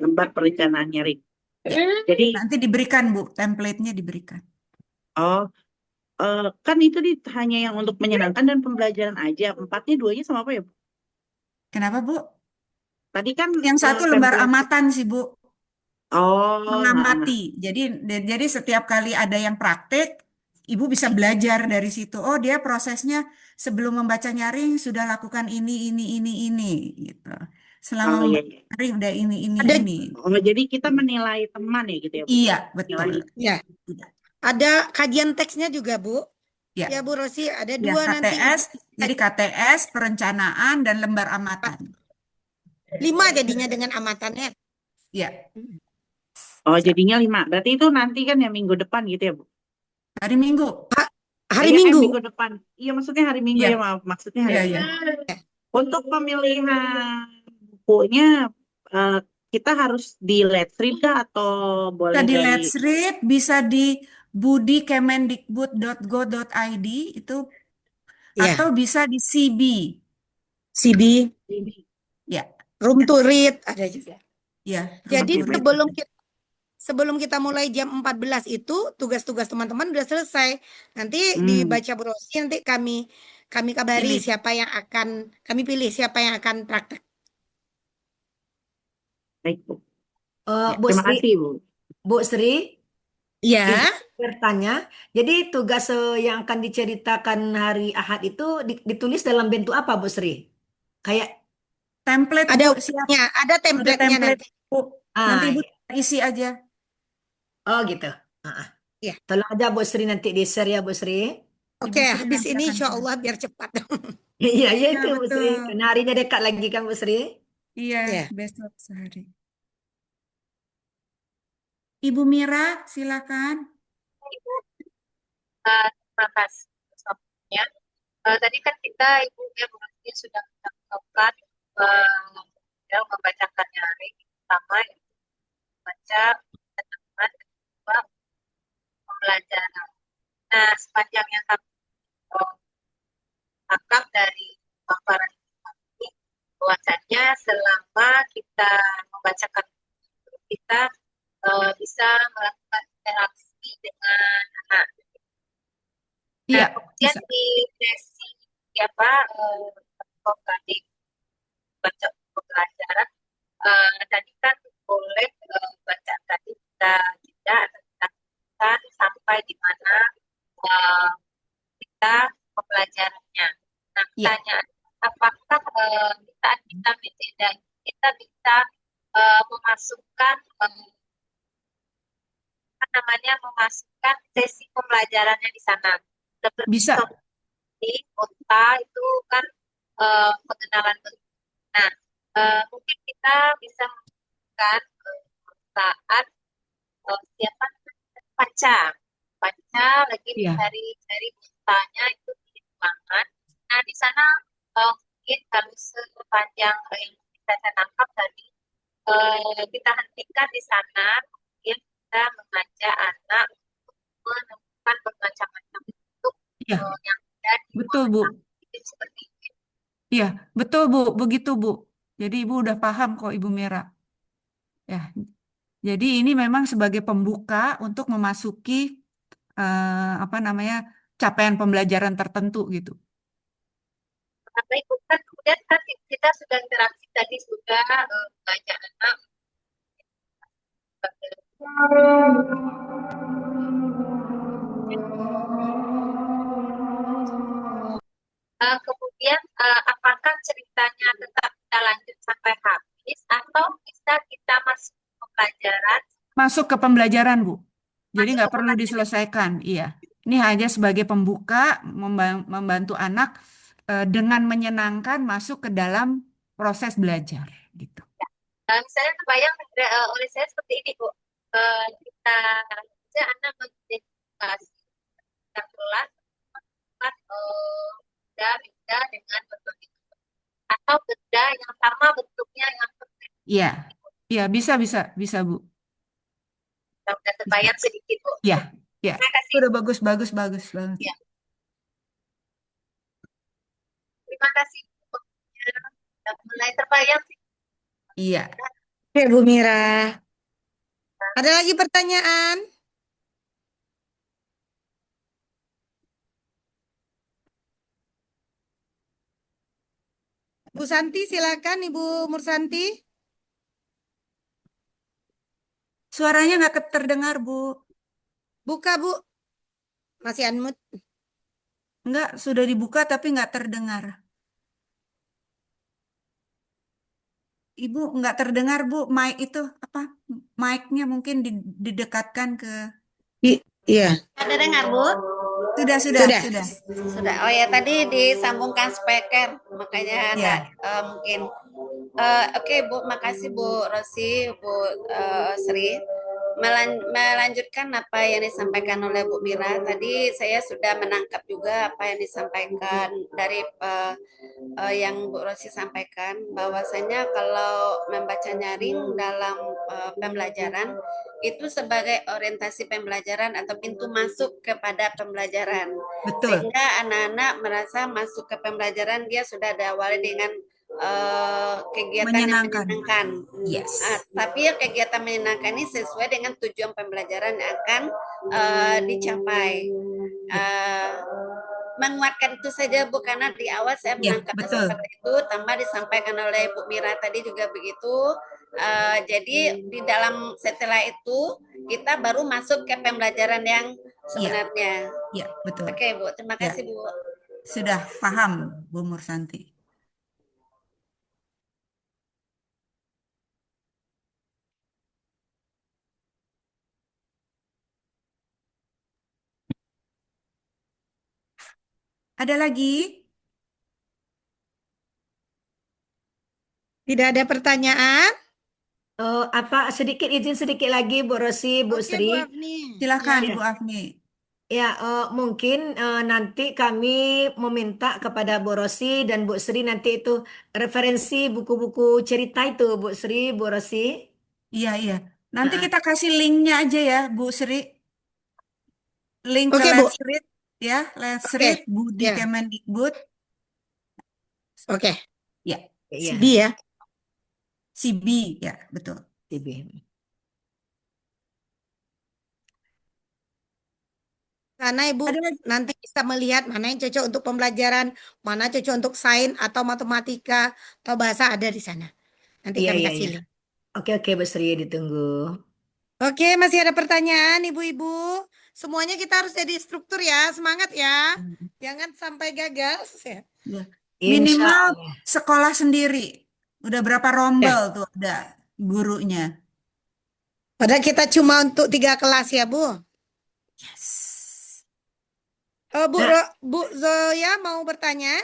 lembar perencanaan nyaring. Ya. Jadi Nanti diberikan Bu, template-nya diberikan. oh kan itu hanya yang untuk menyenangkan dan pembelajaran aja. 4-nya 2-nya sama apa ya Bu? Kenapa Bu? Tadi kan Yang satu lembar template. amatan sih Bu. Oh, Mengamati. Jadi setiap kali ada yang praktek, Ibu bisa belajar dari situ. Oh, dia prosesnya sebelum membaca nyaring sudah lakukan ini gitu. Selama Oh, iya, membaca iya. nyaring udah ini. Oh, jadi kita menilai teman ya gitu ya Bu? Iya, betul. Ya. Ada kajian teksnya juga Bu. Ya. Ya Bu Rosi, ada Ya, 2 nanti. KTS, jadi KTS, perencanaan, dan lembar amatan. 5 jadinya dengan amatannya. Ya, Oh, jadinya 5. Berarti itu nanti kan ya minggu depan gitu ya Bu? hari Minggu. Hari Iya, Minggu. minggu depan. Iya, maksudnya hari Minggu Iya. ya, maaf. Maksudnya hari Iya, Minggu. iya. Untuk pemilihan bukunya kita harus di let's read kah atau Bisa boleh di dari Let's Read, bisa di budikemendikbud.go.id itu, atau Ya, bisa di CB. CB, Ya, Room to Read ada juga. ya, Room Jadi to Read. sebelum kita mulai jam 14 itu tugas-tugas teman-teman udah selesai. Nanti Hmm, dibaca Bu Rosi, nanti kami kabari pilih. siapa yang akan kami pilih siapa yang akan praktek. baik Bu. Ya, Bu terima Sri, kasih Bu. Bu Sri, Ya, izin bertanya. Jadi tugas yang akan diceritakan hari Ahad itu ditulis dalam bentuk apa, Bu Sri? Kayak Template, ada Bu, siap. ujiannya, ada Ada template-nya template, nanti. Bu. Nanti ah Ibu ya. isi aja. Oh gitu. Ah, ah. Ya, Tolong aja Bu Sri nanti di-share ya Bu Sri. Ibu oke, Sri habis nanti ini akan insya share. Allah biar cepat. Iya, iya Ya, itu Bu Sri. betul. Karena harinya dekat lagi kan Bu Sri. Iya, Ya, besok sehari. Ibu Mira, silakan. Terima kasih atas waktunya. Tadi kan kita Ibu ya berarti sudah melakukan ya, membacakan hari pertama yang baca teman kedua pembelajaran. Nah, sepanjang yang kami tangkap dari paparan ini, bahwasanya selama kita membacakan itu, kita bisa melakukan interaksi dengan anak. Nah, Iya, kemudian bisa. di sesi apa pembanding baca pembelajaran tadi kan boleh baca tadi kita jeda atau kita lakukan sampai di mana eh, kita pembelajarannya. Nah, Iya, pertanyaan apakah saat kita menjeda kita bisa memasukkan apa namanya memasukkan sesi pembelajarannya di sana seperti bisa. di kota itu kan pengenalan bentuk. Nah, mungkin kita bisa menggunakan saat siapa namanya? Panca lagi Iya, mencari-cari kotanya itu di ruangan. Nah, di sana mungkin kalau sepanjang yang kita tangkap tadi kita hentikan di sana, kemudian kita mengajak anak untuk menemukan bermacam-macam bentuk iya, yang ada di betul, ruangan Bu. itu seperti itu. Iya, betul, Bu. Begitu, Bu. Jadi Ibu udah paham kok, Ibu Mira. Ya, jadi ini memang sebagai pembuka untuk memasuki apa namanya capaian pembelajaran tertentu gitu. Karena itu kan kemudian kan kita sudah interaksi tadi sudah mengajak anak kemudian apakah ceritanya tetap kita lanjut sampai habis atau bisa kita masuk ke pelajaran Masuk ke pembelajaran, Bu. Jadi masuk ke nggak perlu pelajaran diselesaikan. Iya, ini hanya sebagai pembuka membantu anak dengan menyenangkan masuk ke dalam proses belajar gitu. misalnya terbayang oleh saya seperti ini Bu. Kita saja anak mengidentifikasi kita kelas kan benda dengan berbagai atau benda yang sama bentuknya yang berbeda. Iya, iya bisa bisa bisa Bu. Sudah Bisa. terbayang sedikit Bu. Iya, iya. Terima kasih. Udah bagus bagus bagus banget. Ya, terima kasih Bu. Sudah mulai terbayang sih. Iya. oke Bu Mira. Ada lagi pertanyaan? Bu Santi, silakan Ibu Mursanti. Suaranya nggak terdengar, Bu. Buka Bu. Masih unmute. Nggak, sudah dibuka tapi nggak terdengar. Ibu nggak terdengar, Bu. Mic itu apa? Mic-nya mungkin didekatkan ke. Iya. Ada dengar, Bu? Sudah, sudah, Sudah. sudah. Sudah. Oh ya, tadi disambungkan speaker, makanya nggak Ya, mungkin. Oke, Bu, makasih Bu Rosi, Bu Sri. melanjutkan apa yang disampaikan oleh Bu Mira. Tadi saya sudah menangkap juga apa yang disampaikan dari yang Bu Rosi sampaikan, bahwasanya kalau membaca nyaring dalam pembelajaran itu sebagai orientasi pembelajaran atau pintu masuk kepada pembelajaran. Betul. Sehingga anak-anak merasa masuk ke pembelajaran dia sudah diawali dengan kegiatan yang Menyenangkan. menyenangkan. Yes. Tapi ya kegiatan menyenangkan ini sesuai dengan tujuan pembelajaran yang akan dicapai. Menguatkan itu saja Bu, karena di awal saya Ya, menangkapnya betul. seperti itu, tambah disampaikan oleh Bu Mira tadi juga begitu. Jadi di dalam setelah itu kita baru masuk ke pembelajaran yang sebenarnya. Ya, betul. Oke Bu, terima Ya. kasih Bu. Sudah paham Bu Mursanti. Ada lagi? Tidak ada pertanyaan? Apa izin sedikit lagi Bu Rosi, Bu Oke, Sri. Bu Afni. Silakan Ya. Bu Afni. Ya, mungkin nanti kami meminta kepada Bu Rosi dan Bu Sri nanti itu referensi buku-buku cerita itu Bu Sri, Bu Rosi. Iya, iya. Nanti Heeh. kita kasih linknya aja ya Bu Sri. Link ke Oke, Bu. Let's Read ya. Let's Oke. Read Budi Ya. Kemendikbud. Oke. Ya. Iya, CB ya. CB ya, betul. TB. Karena Ibu Ada lagi? nanti bisa melihat mana yang cocok untuk pembelajaran, mana cocok untuk sains atau matematika atau bahasa ada di sana. Nanti Iya, kami iya, kasih iya. link. Oke, Bu Sri ditunggu. Oke, masih ada pertanyaan Ibu-ibu? Semuanya kita harus jadi struktur ya, semangat ya. Jangan sampai gagal ya. Ya. Insya Minimal Allah. sekolah sendiri. Udah berapa rombel Ya. tuh ada gurunya. Padahal kita cuma untuk 3 kelas ya, Bu. Yes. Nah, Bu Zoya mau bertanya?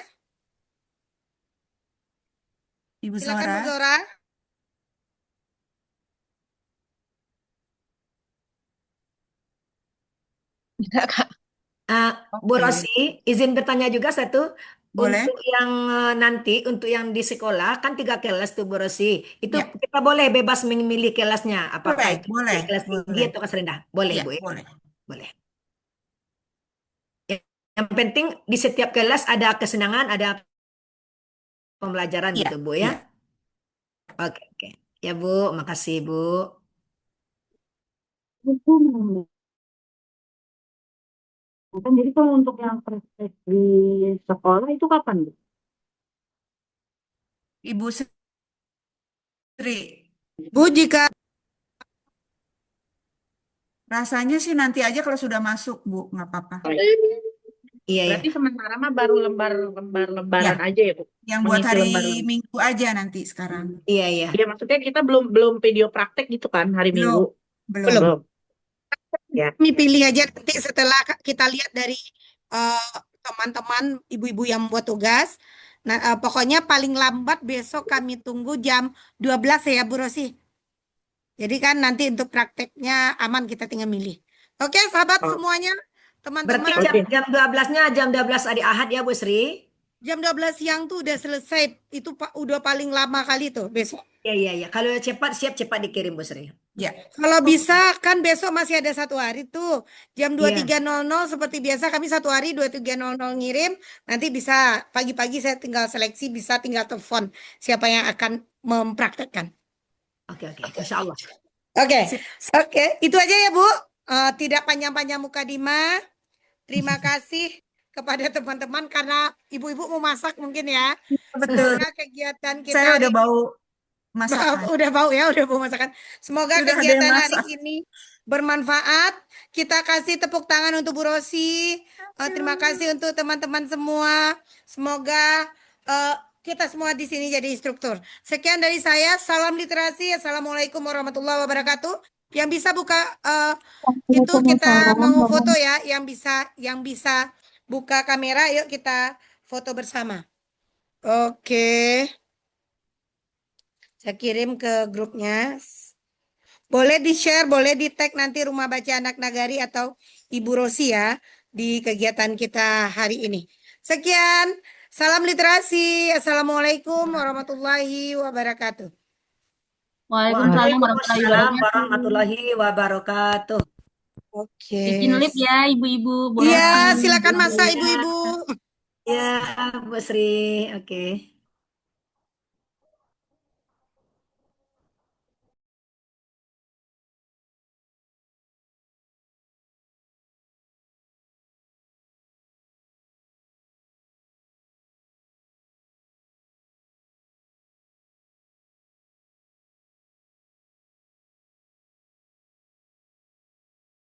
Ibu Silakan Zora. Bu Zora. Tidak, Kak. Bu Oke. Rosi, izin bertanya juga satu. Boleh? Untuk yang nanti, untuk yang di sekolah, kan 3 kelas tuh Bu Rosi. Itu Ya. kita boleh bebas memilih kelasnya. Apakah Boleh, itu boleh, kelas tinggi boleh. atau kelas rendah? Boleh Ya, Bu ya? boleh. Boleh. Yang penting di setiap kelas ada kesenangan, ada pembelajaran Ya, gitu Bu ya. ya. Oke. Ya Bu, makasih Bu. Kan jadi kalau untuk yang praktek di sekolah itu kapan, Bu? Ibu Sri. Bu, jika Rasanya sih nanti aja kalau sudah masuk, Bu, nggak apa-apa. Iya, Berarti ya. sementara mah baru lembaran Ya, aja ya, Bu? yang buat Mengisi hari lembar. Minggu aja nanti sekarang. Iya, iya. Iya, maksudnya kita belum belum video praktek gitu kan hari Belum, Minggu. belum. belum. Belum. Ya. Kami pilih aja nanti setelah kita lihat dari teman-teman ibu-ibu yang membuat tugas. Nah, pokoknya paling lambat besok kami tunggu jam 12 ya Bu Rosi. Jadi kan nanti untuk prakteknya aman kita tinggal milih. Oke, sahabat Oh, semuanya, Berarti teman-teman, oke. jam 12-nya jam 12 hari Ahad ya Bu Sri? jam 12 siang tuh udah selesai. Itu udah paling lama kali tuh besok. Iya. Kalau cepat dikirim Bu Sri. Ya, Kalau bisa kan besok masih ada 1 hari tuh. Jam Iya. 23.00 seperti biasa kami 1 hari 23.00 ngirim. Nanti bisa pagi-pagi saya tinggal seleksi, bisa tinggal telepon siapa yang akan mempraktekkan. Oke. Insya Allah. Oke, sip. oke. Itu aja ya Bu. Tidak panjang-panjang mukadimah. Terima kasih kepada teman-teman karena ibu-ibu mau masak mungkin ya. Betul. Semoga kegiatan kita Saya hari udah bau masakan. udah bau ya, udah bau masakan. Semoga Sudah ada yang kegiatan hari masak. ini bermanfaat. Kita kasih tepuk tangan untuk Bu Rosi. Terima kasih untuk teman-teman semua. Semoga kita semua di sini jadi instruktur. Sekian dari saya. Salam literasi. Assalamualaikum warahmatullahi wabarakatuh. Yang bisa buka itu kita mau foto ya. Yang bisa buka kamera. Yuk kita foto bersama. Oke. Saya kirim ke grupnya. Boleh di-share, boleh di-tag nanti Rumah Baca Anak Nagari atau Ibu Rosi ya di kegiatan kita hari ini. Sekian, salam literasi. Assalamualaikum warahmatullahi wabarakatuh. Waalaikumsalam warahmatullahi Waalaikumsalam wabarakatuh. warahmatullahi wabarakatuh. Oke. Bikin lip ya ibu-ibu, Bu Iya, Rosi. silakan Iya, masak ibu-ibu. ya, Bu Sri. Oke.